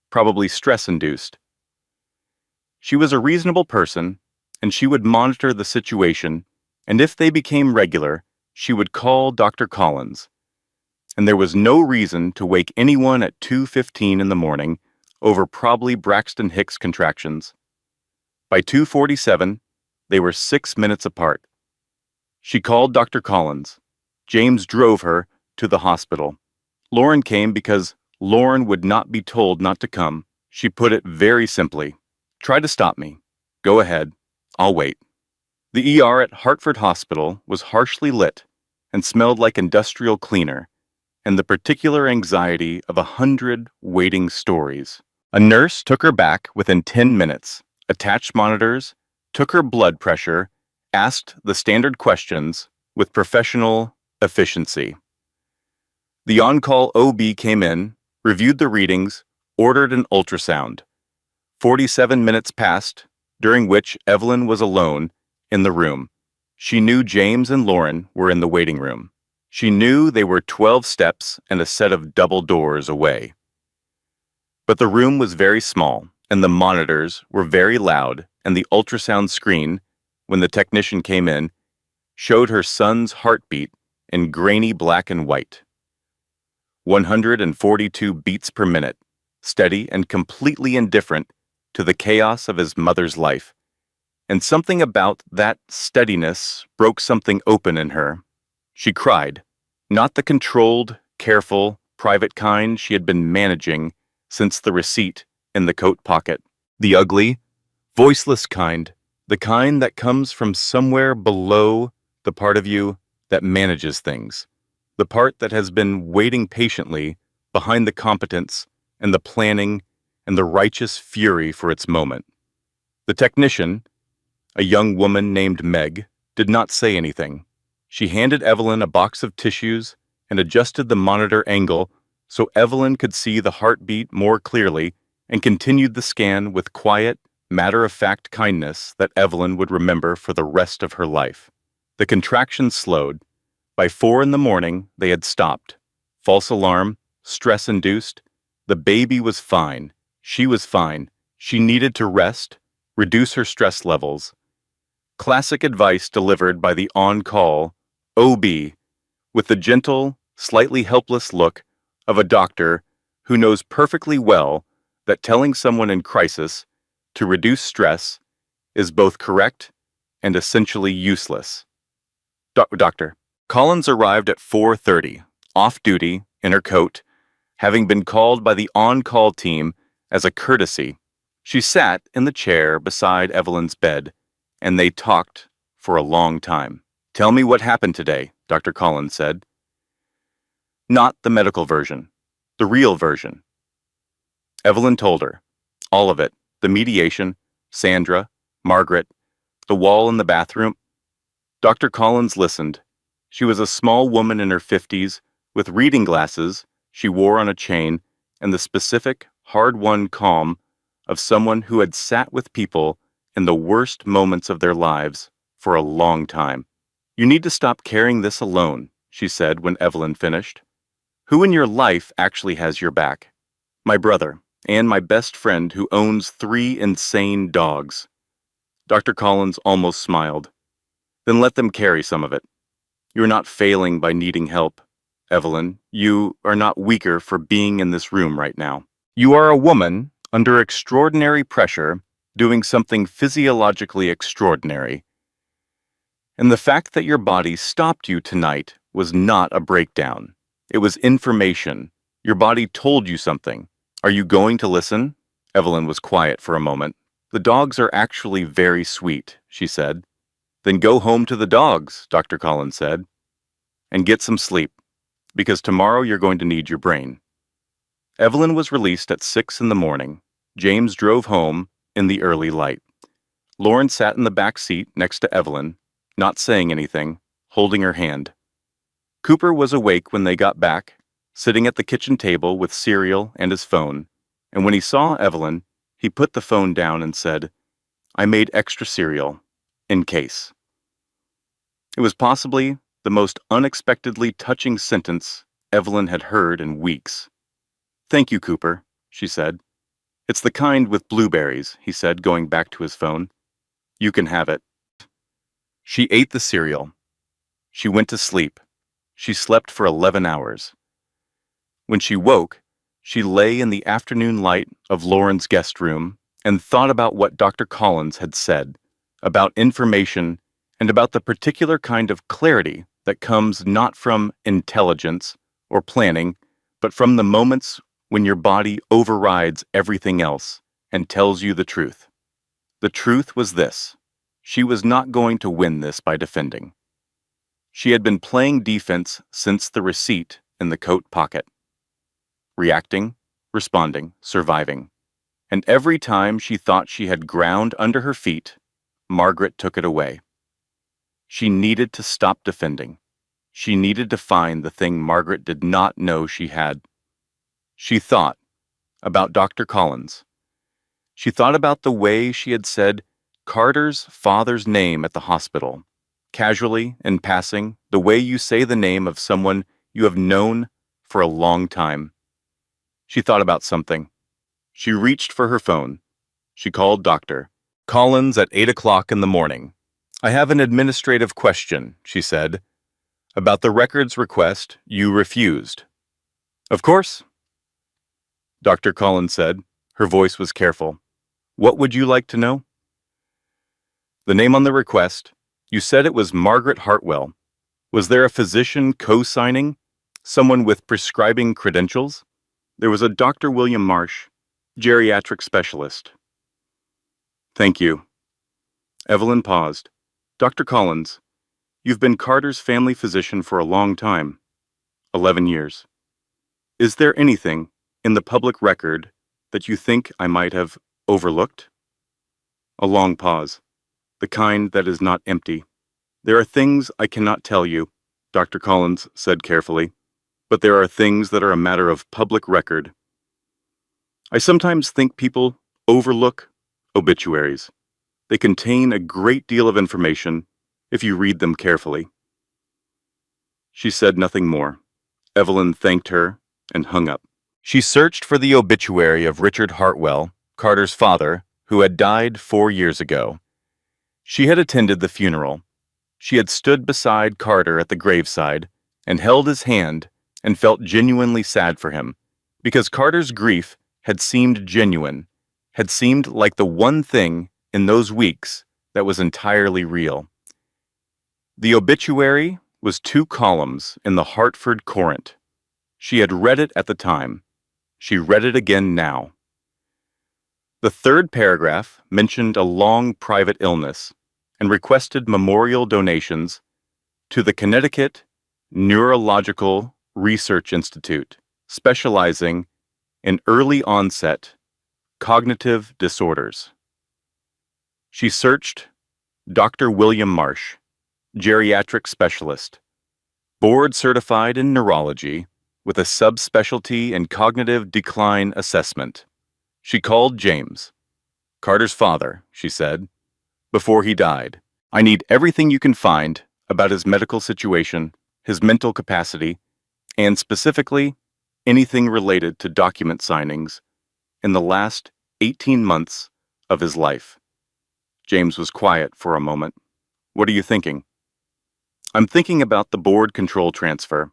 Probably stress-induced. She was a reasonable person, and she would monitor the situation, and if they became regular, she would call Dr. Collins. And there was no reason to wake anyone at 2:15 in the morning over probably Braxton Hicks contractions. By 2:47, they were 6 minutes apart. She called Dr. Collins. James drove her to the hospital. Lauren came because Lauren would not be told not to come. She put it very simply. Try to stop me. Go ahead. I'll wait. The ER at Hartford Hospital was harshly lit and smelled like industrial cleaner, and the particular anxiety of 100 waiting stories. A nurse took her back within 10 minutes, attached monitors, took her blood pressure, asked the standard questions with professional efficiency. The on-call OB came in, reviewed the readings, ordered an ultrasound. 47 minutes passed, during which Evelyn was alone in the room. She knew James and Lauren were in the waiting room. She knew they were 12 steps and a set of double doors away. But the room was very small, and the monitors were very loud, and the ultrasound screen, when the technician came in, showed her son's heartbeat in grainy black and white. 142 beats per minute, steady and completely indifferent to the chaos of his mother's life. And something about that steadiness broke something open in her. She cried, not the controlled, careful, private kind she had been managing since the receipt in the coat pocket. The ugly, voiceless kind, the kind that comes from somewhere below the part of you that manages things, the part that has been waiting patiently behind the competence and the planning and the righteous fury for its moment. The technician, a young woman named Meg, did not say anything. She handed Evelyn a box of tissues and adjusted the monitor angle so Evelyn could see the heartbeat more clearly and continued the scan with quiet, matter-of-fact kindness that Evelyn would remember for the rest of her life. The contractions slowed. By 4 a.m, they had stopped. False alarm, stress-induced. The baby was fine. She was fine. She needed to rest, reduce her stress levels. Classic advice delivered by the on-call OB with the gentle, slightly helpless look of a doctor who knows perfectly well that telling someone in crisis to reduce stress is both correct and essentially useless. Doctor. Collins arrived at 4:30, off-duty, in her coat, having been called by the on-call team as a courtesy. She sat in the chair beside Evelyn's bed, and they talked for a long time. Tell me what happened today, Dr. Collins said. Not the medical version, the real version. Evelyn told her. All of it. The mediation, Sandra, Margaret, the wall in the bathroom. Dr. Collins listened. She was a small woman in her 50s, with reading glasses she wore on a chain, and the specific, hard-won calm of someone who had sat with people in the worst moments of their lives for a long time. You need to stop carrying this alone, she said when Evelyn finished. Who in your life actually has your back? My brother, and my best friend who owns 3 insane dogs. Dr. Collins almost smiled. Then let them carry some of it. You're not failing by needing help. Evelyn, you are not weaker for being in this room right now. You are a woman under extraordinary pressure doing something physiologically extraordinary. And the fact that your body stopped you tonight was not a breakdown. It was information. Your body told you something. Are you going to listen? Evelyn was quiet for a moment. The dogs are actually very sweet, she said. Then go home to the dogs, Dr. Collins said, and get some sleep, because tomorrow you're going to need your brain. Evelyn was released at 6 in the morning. James drove home in the early light. Lauren sat in the back seat next to Evelyn, not saying anything, holding her hand. Cooper was awake when they got back, sitting at the kitchen table with cereal and his phone, and when he saw Evelyn, he put the phone down and said, "I made extra cereal, in case." It was possibly the most unexpectedly touching sentence Evelyn had heard in weeks. "Thank you, Cooper," she said. "It's the kind with blueberries," he said, going back to his phone. "You can have it." She ate the cereal. She went to sleep. She slept for 11 hours. When she woke, she lay in the afternoon light of Lauren's guest room and thought about what Dr. Collins had said, about information, and about the particular kind of clarity that comes not from intelligence or planning, but from the moments when your body overrides everything else and tells you the truth. The truth was this: she was not going to win this by defending. She had been playing defense since the receipt in the coat pocket. Reacting, responding, surviving. And every time she thought she had ground under her feet, Margaret took it away. She needed to stop defending. She needed to find the thing Margaret did not know she had. She thought about Dr. Collins. She thought about the way she had said Carter's father's name at the hospital, casually, in passing, the way you say the name of someone you have known for a long time. She thought about something. She reached for her phone. She called Dr. Collins at 8 o'clock in the morning. "I have an administrative question," she said. "About the records request you refused." "Of course," Dr. Collins said. Her voice was careful. "What would you like to know?" "The name on the request. You said it was Margaret Hartwell. Was there a physician co-signing? Someone with prescribing credentials?" "There was a Dr. William Marsh, geriatric specialist." "Thank you." Evelyn paused. "Dr. Collins, you've been Carter's family physician for a long time, 11 years. Is there anything in the public record that you think I might have overlooked?" A long pause, the kind that is not empty. "There are things I cannot tell you," Dr. Collins said carefully, "but there are things that are a matter of public record. I sometimes think people overlook obituaries. They contain a great deal of information if you read them carefully." She said nothing more. Evelyn thanked her and hung up. She searched for the obituary of Richard Hartwell, Carter's father, who had died 4 years ago. She had attended the funeral. She had stood beside Carter at the graveside and held his hand and felt genuinely sad for him, because Carter's grief had seemed genuine, had seemed like the one thing in those weeks that was entirely real. The obituary was 2 columns in the Hartford Courant. She had read it at the time. She read it again now. The 3rd paragraph mentioned a long private illness and requested memorial donations to the Connecticut Neurological Research Institute, specializing in early onset cognitive disorders. She searched Dr. William Marsh, geriatric specialist, board certified in neurology with a subspecialty in cognitive decline assessment. She called James, Carter's father, she said, before he died. "I need everything you can find about his medical situation, his mental capacity, and specifically anything related to document signings in the last 18 months of his life. James was quiet for a moment. What are you thinking? I'm thinking about the board control transfer.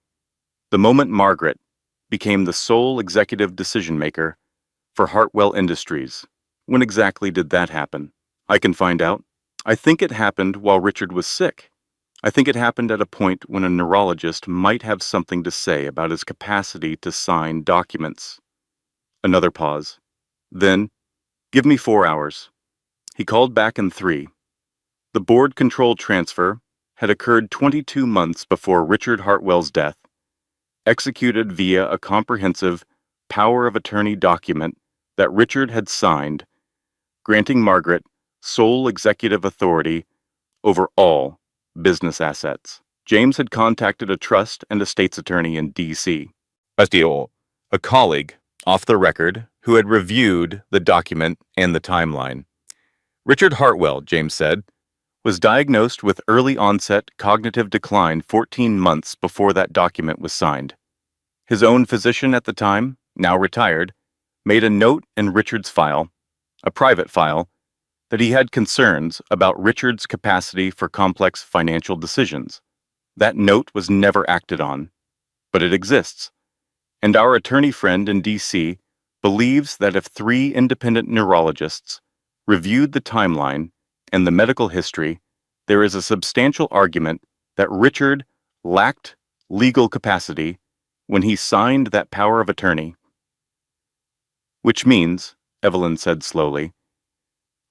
The moment Margaret became the sole executive decision-maker for Hartwell Industries. When exactly did that happen? I can find out. I think it happened while Richard was sick. I think it happened at a point when a neurologist might have something to say about his capacity to sign documents. Another pause. Then, give me 4 hours. He called back in 3. The board control transfer had occurred 22 months before Richard Hartwell's death, executed via a comprehensive power of attorney document that Richard had signed, granting Margaret sole executive authority over all business assets. James had contacted a trust and estates attorney in D.C., a colleague, off the record, who had reviewed the document and the timeline. Richard Hartwell, James said, was diagnosed with early-onset cognitive decline 14 months before that document was signed. His own physician at the time, now retired, made a note in Richard's file, a private file, that he had concerns about Richard's capacity for complex financial decisions. That note was never acted on, but it exists. And our attorney friend in D.C. believes that if 3 independent neurologists reviewed the timeline and the medical history, there is a substantial argument that Richard lacked legal capacity when he signed that power of attorney. Which means, Evelyn said slowly,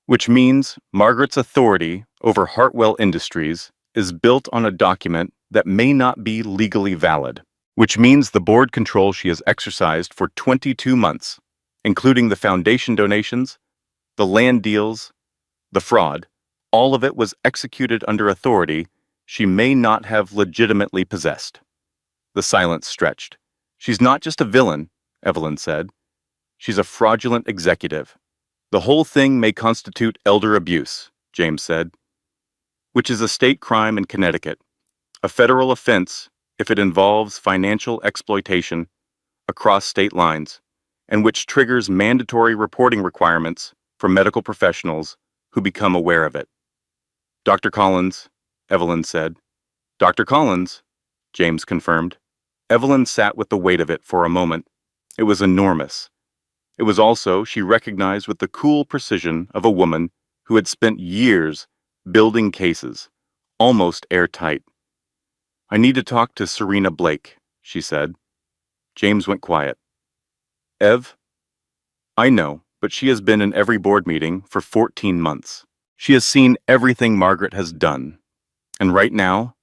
which means Margaret's authority over Hartwell Industries is built on a document that may not be legally valid, which means the board control she has exercised for 22 months, including the foundation donations, the land deals, the fraud, all of it was executed under authority she may not have legitimately possessed. The silence stretched. She's not just a villain, Evelyn said. She's a fraudulent executive. The whole thing may constitute elder abuse, James said, which is a state crime in Connecticut, a federal offense if it involves financial exploitation across state lines, and which triggers mandatory reporting requirements for medical professionals who become aware of it. Dr. Collins, Evelyn said. Dr. Collins, James confirmed. Evelyn sat with the weight of it for a moment. It was enormous. It was also, she recognized with the cool precision of a woman who had spent years building cases, almost airtight. I need to talk to Serena Blake, she said. James went quiet. Ev? I know, but she has been in every board meeting for 14 months. She has seen everything Margaret has done. And right now,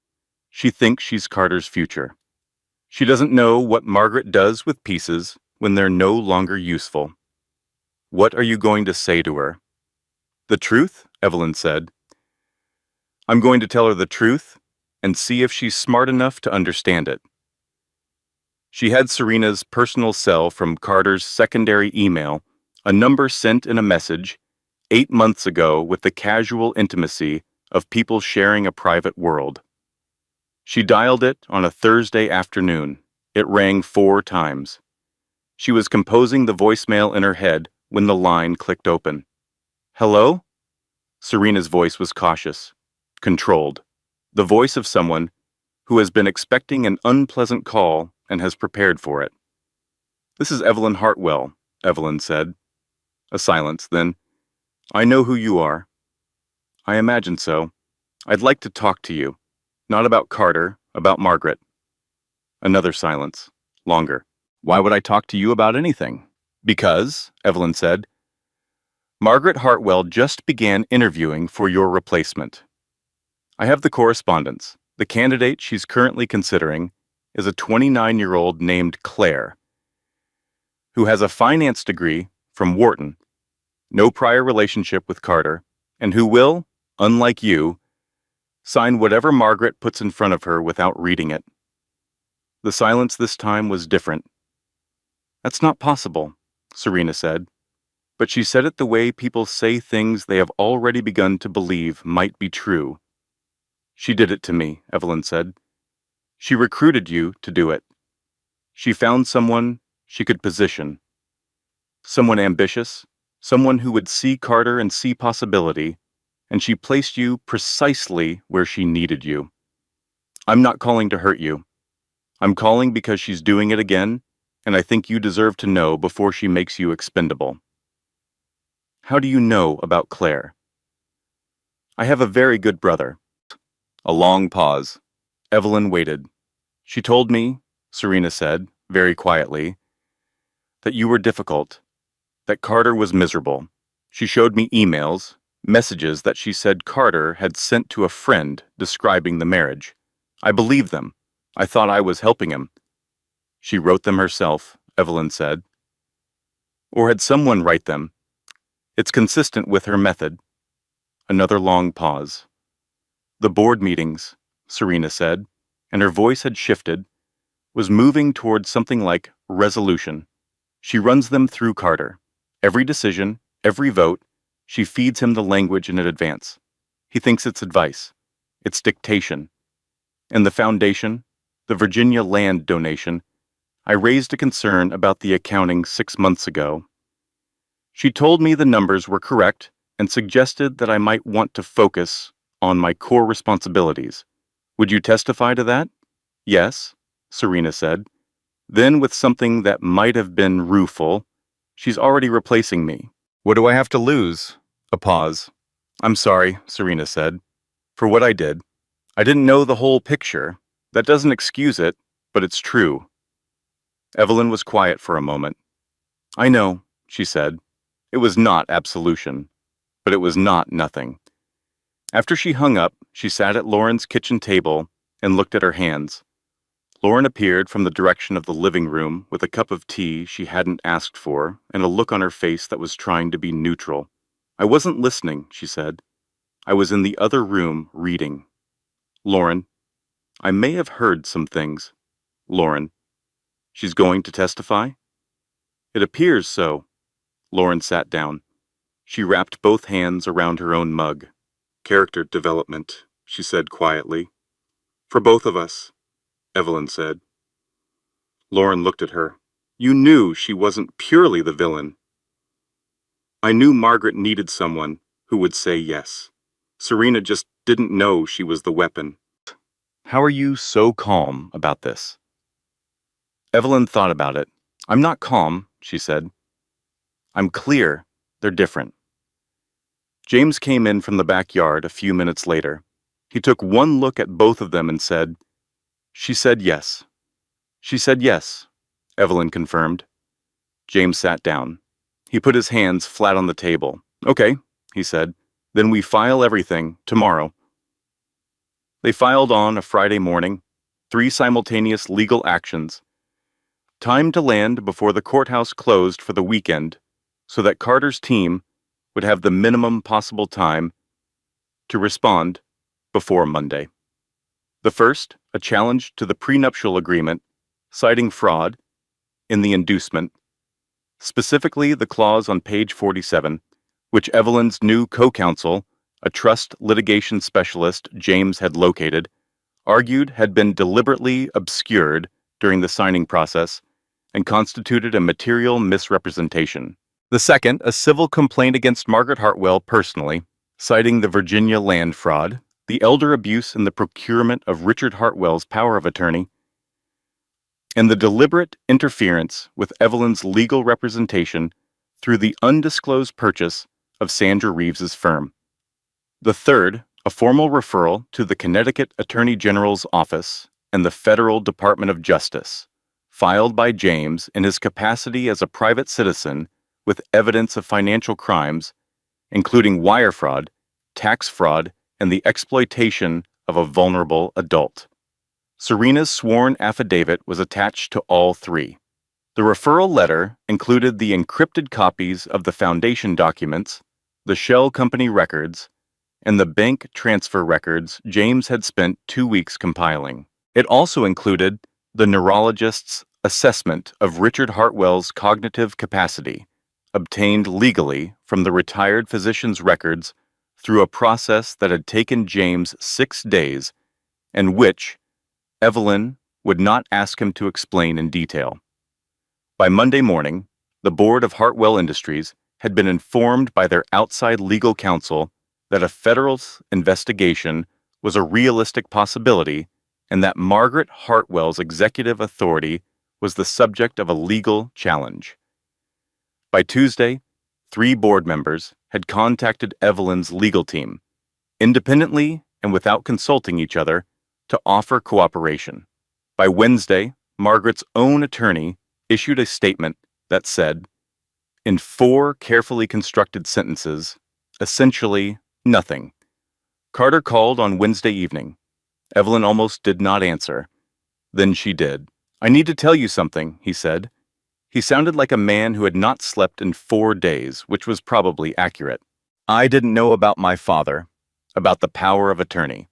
she thinks she's Carter's future. She doesn't know what Margaret does with pieces when they're no longer useful. What are you going to say to her? The truth, Evelyn said. I'm going to tell her the truth and see if she's smart enough to understand it. She had Serena's personal cell from Carter's secondary email, a number sent in a message 8 months ago with the casual intimacy of people sharing a private world. She dialed it on a Thursday afternoon. It rang 4 times. She was composing the voicemail in her head when the line clicked open. Hello? Serena's voice was cautious, controlled, the voice of someone who has been expecting an unpleasant call and has prepared for it. This is Evelyn Hartwell, Evelyn said. A silence, then. I know who you are. I imagine so. I'd like to talk to you. Not about Carter, about Margaret. Another silence, longer. Why would I talk to you about anything? Because, Evelyn said, Margaret Hartwell just began interviewing for your replacement. I have the correspondence. The candidate she's currently considering is a 29-year-old named Claire, who has a finance degree from Wharton, no prior relationship with Carter, and who will, unlike you, sign whatever Margaret puts in front of her without reading it. The silence this time was different. That's not possible, Serena said, but she said it the way people say things they have already begun to believe might be true. She did it to me, Evelyn said. She recruited you to do it. She found someone she could position. Someone ambitious, someone who would see Carter and see possibility, and she placed you precisely where she needed you. I'm not calling to hurt you. I'm calling because she's doing it again, and I think you deserve to know before she makes you expendable. How do you know about Claire? I have a very good brother. A long pause. Evelyn waited. She told me, Serena said, very quietly, that you were difficult, that Carter was miserable. She showed me emails, messages that she said Carter had sent to a friend describing the marriage. I believed them. I thought I was helping him. She wrote them herself, Evelyn said. Or had someone write them? It's consistent with her method. Another long pause. The board meetings, Serena said, and her voice had shifted, was moving towards something like resolution. She runs them through Carter. Every decision, every vote, she feeds him the language in advance. He thinks it's advice. It's dictation. And the foundation, the Virginia land donation, I raised a concern about the accounting 6 months ago. She told me the numbers were correct and suggested that I might want to focus on my core responsibilities. Would you testify to that? Yes, Serena said. Then, with something that might have been rueful, she's already replacing me. What do I have to lose? A pause. I'm sorry, Serena said, for what I did. I didn't know the whole picture. That doesn't excuse it, but it's true. Evelyn was quiet for a moment. I know, she said. It was not absolution, but it was not nothing. After she hung up, she sat at Lauren's kitchen table and looked at her hands. Lauren appeared from the direction of the living room with a cup of tea she hadn't asked for and a look on her face that was trying to be neutral. I wasn't listening, she said. I was in the other room reading. Lauren, I may have heard some things. Lauren, she's going to testify? It appears so. Lauren sat down. She wrapped both hands around her own mug. Character development, she said quietly. For both of us, Evelyn said. Lauren looked at her. You knew she wasn't purely the villain. I knew Margaret needed someone who would say yes. Serena just didn't know she was the weapon. How are you so calm about this? Evelyn thought about it. I'm not calm, she said. I'm clear. They're different. James came in from the backyard a few minutes later. He took one look at both of them and said, She said yes. She said yes, Evelyn confirmed. James sat down. He put his hands flat on the table. Okay, he said. Then we file everything tomorrow. They filed on a Friday morning, 3 simultaneous legal actions. Time to land before the courthouse closed for the weekend so that Carter's team would have the minimum possible time to respond before Monday. The first, a challenge to the prenuptial agreement, citing fraud in the inducement, specifically the clause on page 47, which Evelyn's new co-counsel, a trust litigation specialist James had located, argued had been deliberately obscured during the signing process and constituted a material misrepresentation. The second, a civil complaint against Margaret Hartwell personally, citing the Virginia land fraud, the elder abuse in the procurement of Richard Hartwell's power of attorney, and the deliberate interference with Evelyn's legal representation through the undisclosed purchase of Sandra Reeves's firm. The third, a formal referral to the Connecticut Attorney General's office and the Federal Department of Justice, filed by James in his capacity as a private citizen with evidence of financial crimes, including wire fraud, tax fraud, and the exploitation of a vulnerable adult. Serena's sworn affidavit was attached to all 3. The referral letter included the encrypted copies of the foundation documents, the shell company records, and the bank transfer records James had spent 2 weeks compiling. It also included the neurologist's assessment of Richard Hartwell's cognitive capacity, obtained legally from the retired physician's records through a process that had taken James 6 days and which Evelyn would not ask him to explain in detail. By Monday morning, the board of Hartwell Industries had been informed by their outside legal counsel that a federal investigation was a realistic possibility and that Margaret Hartwell's executive authority was the subject of a legal challenge. By Tuesday, 3 board members had contacted Evelyn's legal team, independently and without consulting each other, to offer cooperation. By Wednesday, Margaret's own attorney issued a statement that said, in 4 carefully constructed sentences, essentially nothing. Carter called on Wednesday evening. Evelyn almost did not answer. Then she did. "I need to tell you something," he said. He sounded like a man who had not slept in 4 days, which was probably accurate. "I didn't know about my father, about the power of attorney.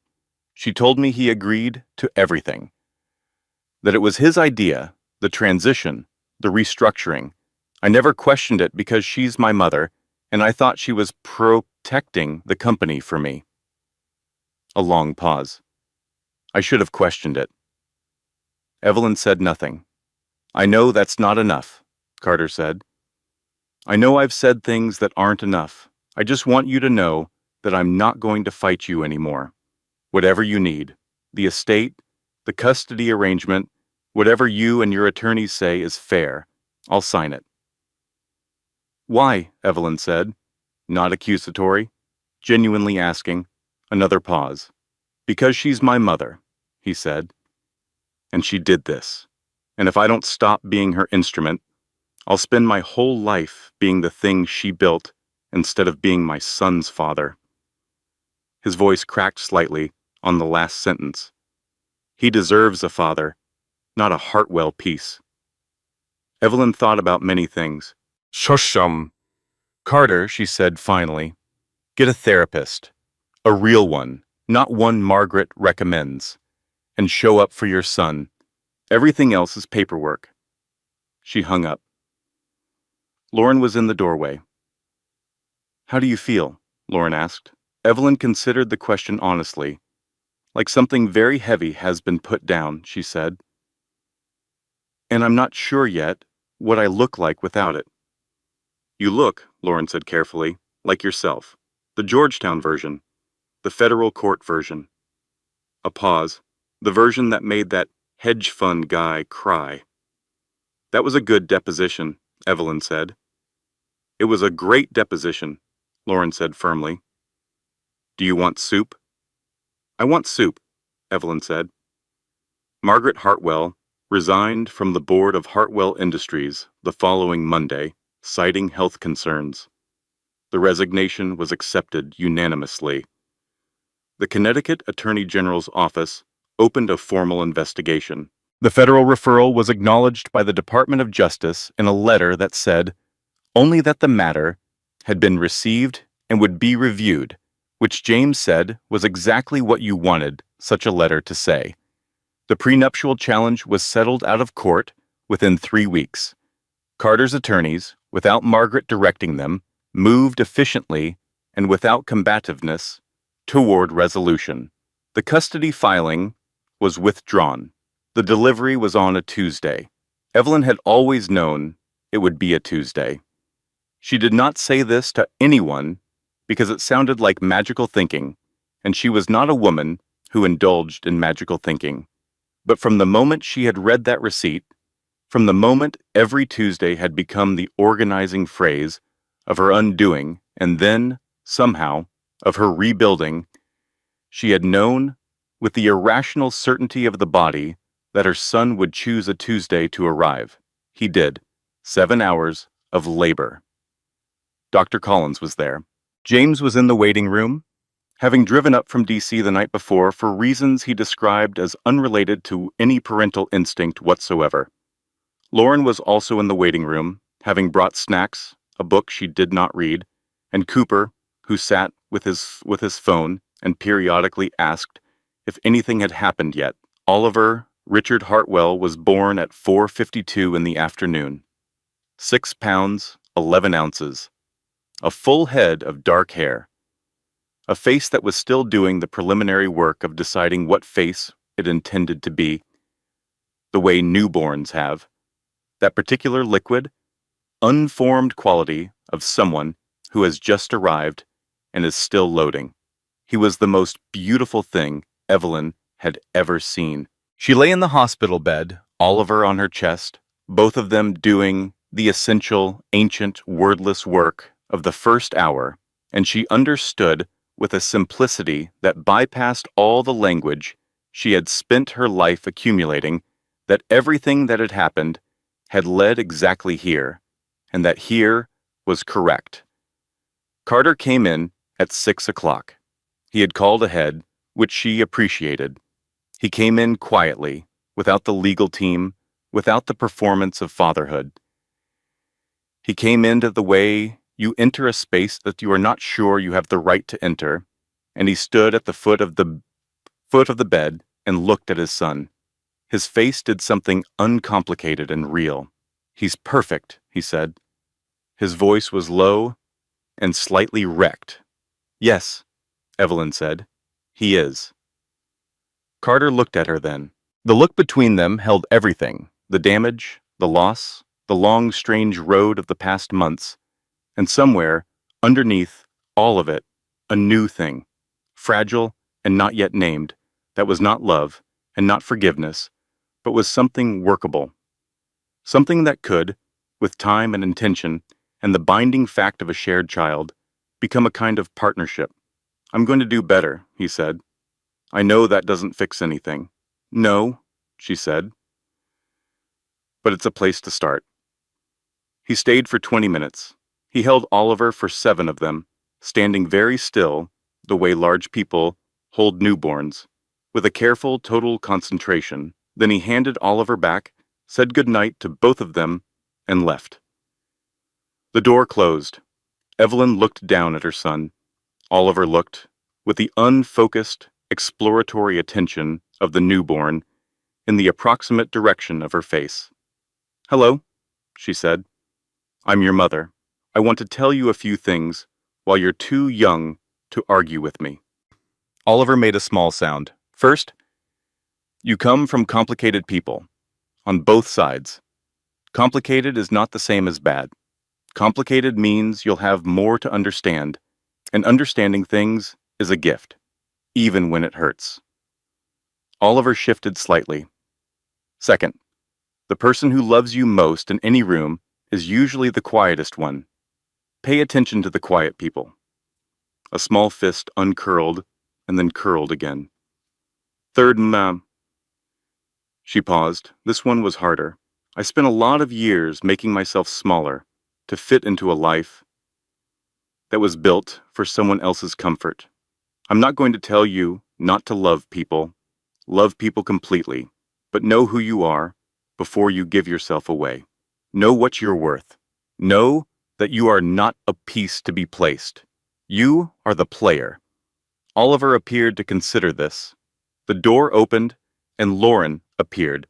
She told me he agreed to everything. That it was his idea, the transition, the restructuring. I never questioned it because she's my mother, and I thought she was protecting the company for me." A long pause. "I should have questioned it." Evelyn said nothing. "I know that's not enough," Carter said. "I know I've said things that aren't enough. I just want you to know that I'm not going to fight you anymore. Whatever you need, the estate, the custody arrangement, whatever you and your attorneys say is fair, I'll sign it." "Why?" Evelyn said, not accusatory, genuinely asking. Another pause. "Because she's my mother," he said. "And she did this. And if I don't stop being her instrument, I'll spend my whole life being the thing she built instead of being my son's father." His voice cracked slightly on the last sentence. "He deserves a father, not a Hartwell piece." Evelyn thought about many things. "Shushum. Carter," she said finally, "get a therapist. A real one, not one Margaret recommends. And show up for your son. Everything else is paperwork." She hung up. Lauren was in the doorway. "How do you feel?" Lauren asked. Evelyn considered the question honestly. "Like something very heavy has been put down," she said. "And I'm not sure yet what I look like without it." "You look," Lauren said carefully, "like yourself. The Georgetown version. The federal court version." A pause. "The version that made that hedge fund guy cry." "That was a good deposition," Evelyn said. "It was a great deposition," Lauren said firmly. "Do you want soup?" "I want soup," Evelyn said. Margaret Hartwell resigned from the board of Hartwell Industries the following Monday, citing health concerns. The resignation was accepted unanimously. The Connecticut Attorney General's office opened a formal investigation. The federal referral was acknowledged by the Department of Justice in a letter that said only that the matter had been received and would be reviewed, which James said was exactly what you wanted such a letter to say. The prenuptial challenge was settled out of court within 3 weeks. Carter's attorneys, without Margaret directing them, moved efficiently and without combativeness toward resolution. The custody filing was withdrawn. The delivery was on a Tuesday. Evelyn had always known it would be a Tuesday. She did not say this to anyone because it sounded like magical thinking, and she was not a woman who indulged in magical thinking. But from the moment she had read that receipt, from the moment every Tuesday had become the organizing phrase of her undoing and then, somehow, of her rebuilding, she had known, with the irrational certainty of the body, that her son would choose a Tuesday to arrive. He did. 7 hours of labor. Dr. Collins was there. James was in the waiting room, having driven up from D.C. the night before for reasons he described as unrelated to any parental instinct whatsoever. Lauren was also in the waiting room, having brought snacks, a book she did not read, and Cooper, who sat with his phone and periodically asked if anything had happened yet. Oliver Richard Hartwell was born at 4:52 in the afternoon. 6 pounds, 11 ounces. A full head of dark hair. A face that was still doing the preliminary work of deciding what face it intended to be, the way newborns have. That particular liquid, unformed quality of someone who has just arrived and is still loading. He was the most beautiful thing Evelyn had ever seen. She lay in the hospital bed, Oliver on her chest, both of them doing the essential, ancient, wordless work of the first hour, and she understood with a simplicity that bypassed all the language she had spent her life accumulating that everything that had happened had led exactly here, and that here was correct. Carter came in at 6 o'clock. He had called ahead, which she appreciated. He came in quietly, without the legal team, without the performance of fatherhood. He came into the way you enter a space that you are not sure you have the right to enter, and he stood at the foot of the bed and looked at his son. His face did something uncomplicated and real. "He's perfect," he said. His voice was low and slightly wrecked. "Yes," Evelyn said. "He is." Carter looked at her then. The look between them held everything: the damage, the loss, the long, strange road of the past months, and somewhere, underneath all of it, a new thing, fragile and not yet named, that was not love and not forgiveness, but was something workable. Something that could, with time and intention and the binding fact of a shared child, become a kind of partnership. "I'm going to do better," he said. "I know that doesn't fix anything." "No," she said, "but it's a place to start." He stayed for 20 minutes. He held Oliver for 7 of them, standing very still, the way large people hold newborns, with a careful, total concentration. Then he handed Oliver back, said good night to both of them, and left. The door closed. Evelyn looked down at her son. Oliver looked, with the unfocused, exploratory attention of the newborn, in the approximate direction of her face. "Hello," she said. "I'm your mother. I want to tell you a few things while you're too young to argue with me." Oliver made a small sound. "First, you come from complicated people, on both sides. Complicated is not the same as bad. Complicated means you'll have more to understand, and understanding things is a gift, even when it hurts." Oliver shifted slightly. "Second, the person who loves you most in any room is usually the quietest one. Pay attention to the quiet people." A small fist uncurled and then curled again. "Third, she paused. This one was harder. "I spent a lot of years making myself smaller to fit into a life that was built for someone else's comfort. I'm not going to tell you not to love people. Love people completely, but know who you are before you give yourself away. Know what you're worth. Know that you are not a piece to be placed. You are the player." Oliver appeared to consider this. The door opened, and Lauren appeared,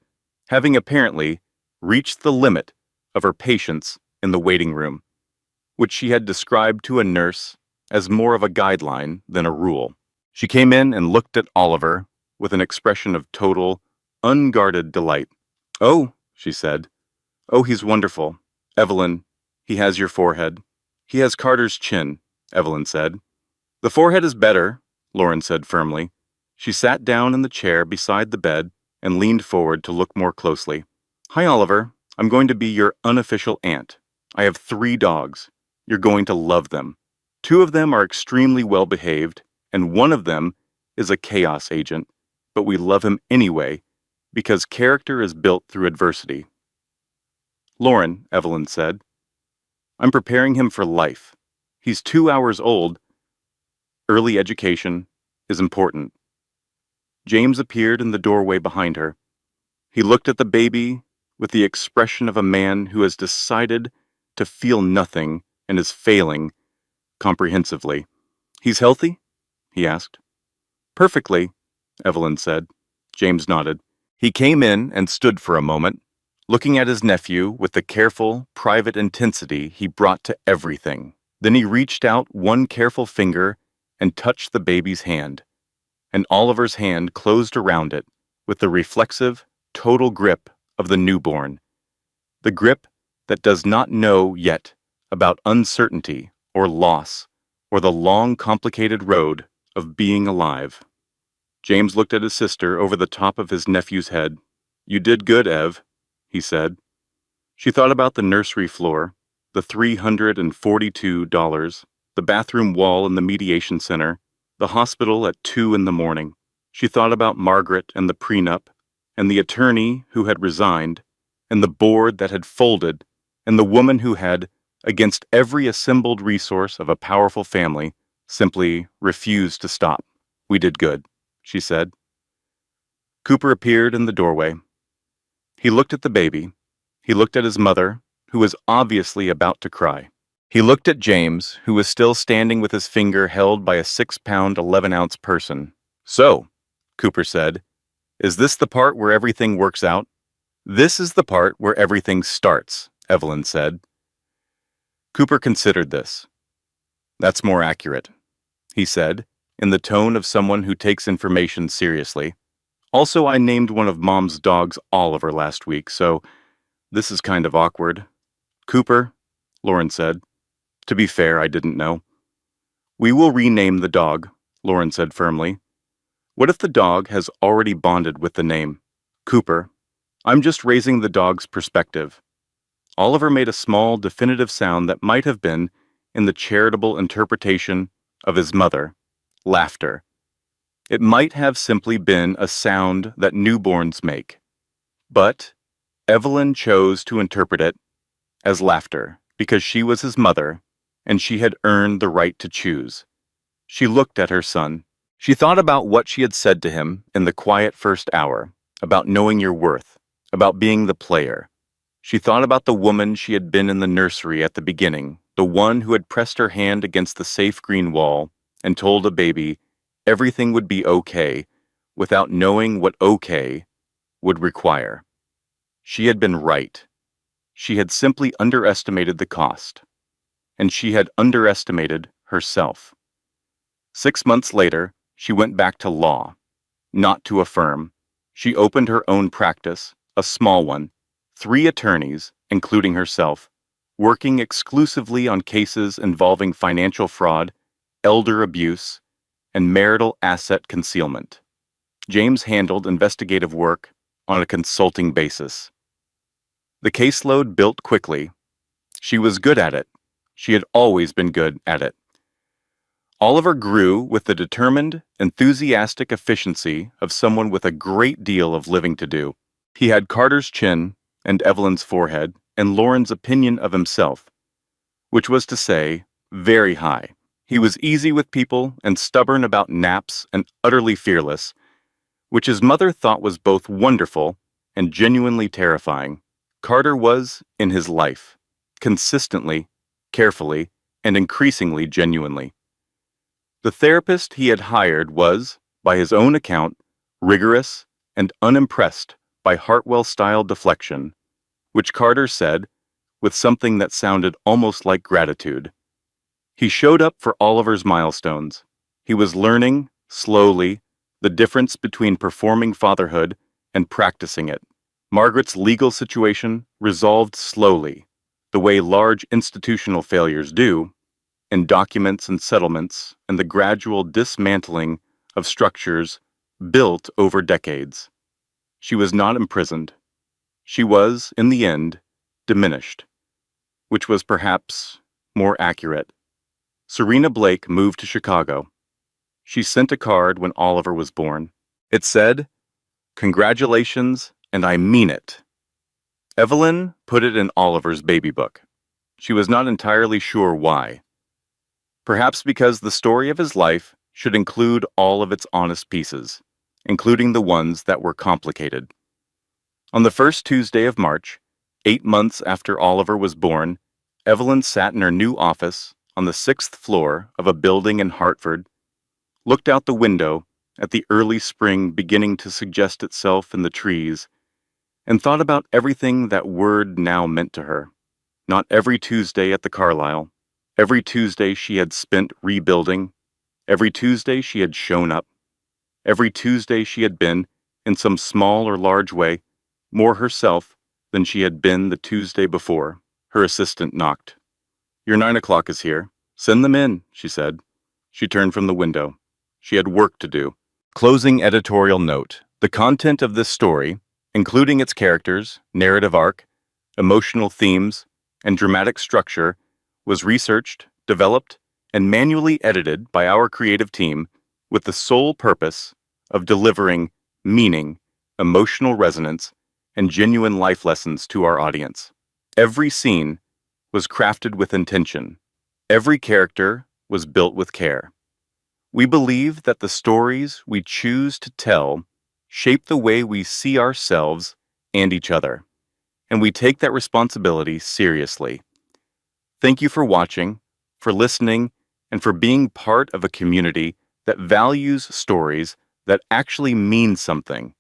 having apparently reached the limit of her patience in the waiting room, which she had described to a nurse as more of a guideline than a rule. She came in and looked at Oliver with an expression of total, unguarded delight. "Oh," she said. "Oh, he's wonderful. Evelyn, he has your forehead." "He has Carter's chin," Evelyn said. "The forehead is better," Lauren said firmly. She sat down in the chair beside the bed and leaned forward to look more closely. "Hi, Oliver. I'm going to be your unofficial aunt. I have 3 dogs. You're going to love them. 2 of them are extremely well behaved, and 1 of them is a chaos agent, but we love him anyway because character is built through adversity." "Lauren," Evelyn said, "I'm preparing him for life. He's 2 hours old. Early education is important." James appeared in the doorway behind her. He looked at the baby with the expression of a man who has decided to feel nothing and is failing comprehensively. "He's healthy?" he asked. "Perfectly," Evelyn said. James nodded. He came in and stood for a moment, looking at his nephew with the careful, private intensity he brought to everything. Then he reached out one careful finger and touched the baby's hand, and Oliver's hand closed around it with the reflexive, total grip of the newborn. the grip that does not know yet about uncertainty or loss or the long, complicated road of being alive. James looked at his sister over the top of his nephew's head. "You did good, Ev," he said. She thought about the nursery floor, the $342, the bathroom wall in the mediation center, the hospital at 2 in the morning. She thought about Margaret and the prenup, and the attorney who had resigned, and the board that had folded, and the woman who had, against every assembled resource of a powerful family, simply refused to stop. "We did good," she said. Cooper appeared in the doorway. He looked at the baby. He looked at his mother, who was obviously about to cry. He looked at James, who was still standing with his finger held by a 6-pound, 11-ounce person. "So," Cooper said, "is this the part where everything works out?" "This is the part where everything starts," Evelyn said. Cooper considered this. "That's more accurate," he said, in the tone of someone who takes information seriously. "Also, I named one of Mom's dogs Oliver last week, so this is kind of awkward." "Cooper," Lauren said. "To be fair, I didn't know." "We will rename the dog," Lauren said firmly. "What if the dog has already bonded with the name?" "Cooper, I'm just raising the dog's perspective." Oliver made a small, definitive sound that might have been, in the charitable interpretation of his mother, laughter. It might have simply been a sound that newborns make. But Evelyn chose to interpret it as laughter because she was his mother and she had earned the right to choose. She looked at her son. She thought about what she had said to him in the quiet first hour, about knowing your worth, about being the player. She thought about the woman she had been in the nursery at the beginning, the one who had pressed her hand against the safe green wall and told a baby everything would be okay without knowing what okay would require. She had been right. She had simply underestimated the cost. And she had underestimated herself. 6 months later, she went back to law, not to a firm. She opened her own practice, a small one, 3 attorneys, including herself, working exclusively on cases involving financial fraud, elder abuse, and marital asset concealment. James handled investigative work on a consulting basis. The caseload built quickly. She was good at it. She had always been good at it. Oliver grew with the determined, enthusiastic efficiency of someone with a great deal of living to do. He had Carter's chin and Evelyn's forehead and Lauren's opinion of himself, which was to say, very high. He was easy with people and stubborn about naps and utterly fearless, which his mother thought was both wonderful and genuinely terrifying. Carter was in his life, consistently, carefully, and increasingly genuinely. The therapist he had hired was, by his own account, rigorous and unimpressed by Hartwell-style deflection, which Carter said with something that sounded almost like gratitude. He showed up for Oliver's milestones. He was learning, slowly, the difference between performing fatherhood and practicing it. Margaret's legal situation resolved slowly, the way large institutional failures do, in documents and settlements and the gradual dismantling of structures built over decades. She was not imprisoned. She was, in the end, diminished, which was perhaps more accurate. Serena Blake moved to Chicago. She sent a card when Oliver was born. It said, "Congratulations, and I mean it." Evelyn put it in Oliver's baby book. She was not entirely sure why. Perhaps because the story of his life should include all of its honest pieces, including the ones that were complicated. On the first Tuesday of March, 8 months after Oliver was born, Evelyn sat in her new office on the 6th floor of a building in Hartford, looked out the window at the early spring beginning to suggest itself in the trees, and thought about everything that word now meant to her. Not every Tuesday at the Carlisle, every Tuesday she had spent rebuilding, every Tuesday she had shown up, every Tuesday she had been, in some small or large way, more herself than she had been the Tuesday before. Her assistant knocked. "Your 9 o'clock is here. Send them in," she said. She turned from the window. She had work to do. Closing editorial note. The content of this story, including its characters, narrative arc, emotional themes, and dramatic structure, was researched, developed, and manually edited by our creative team with the sole purpose of delivering meaning, emotional resonance, and genuine life lessons to our audience. Every scene was crafted with intention. Every character was built with care. We believe that the stories we choose to tell shape the way we see ourselves and each other, and we take that responsibility seriously. Thank you for watching, for listening, and for being part of a community that values stories that actually mean something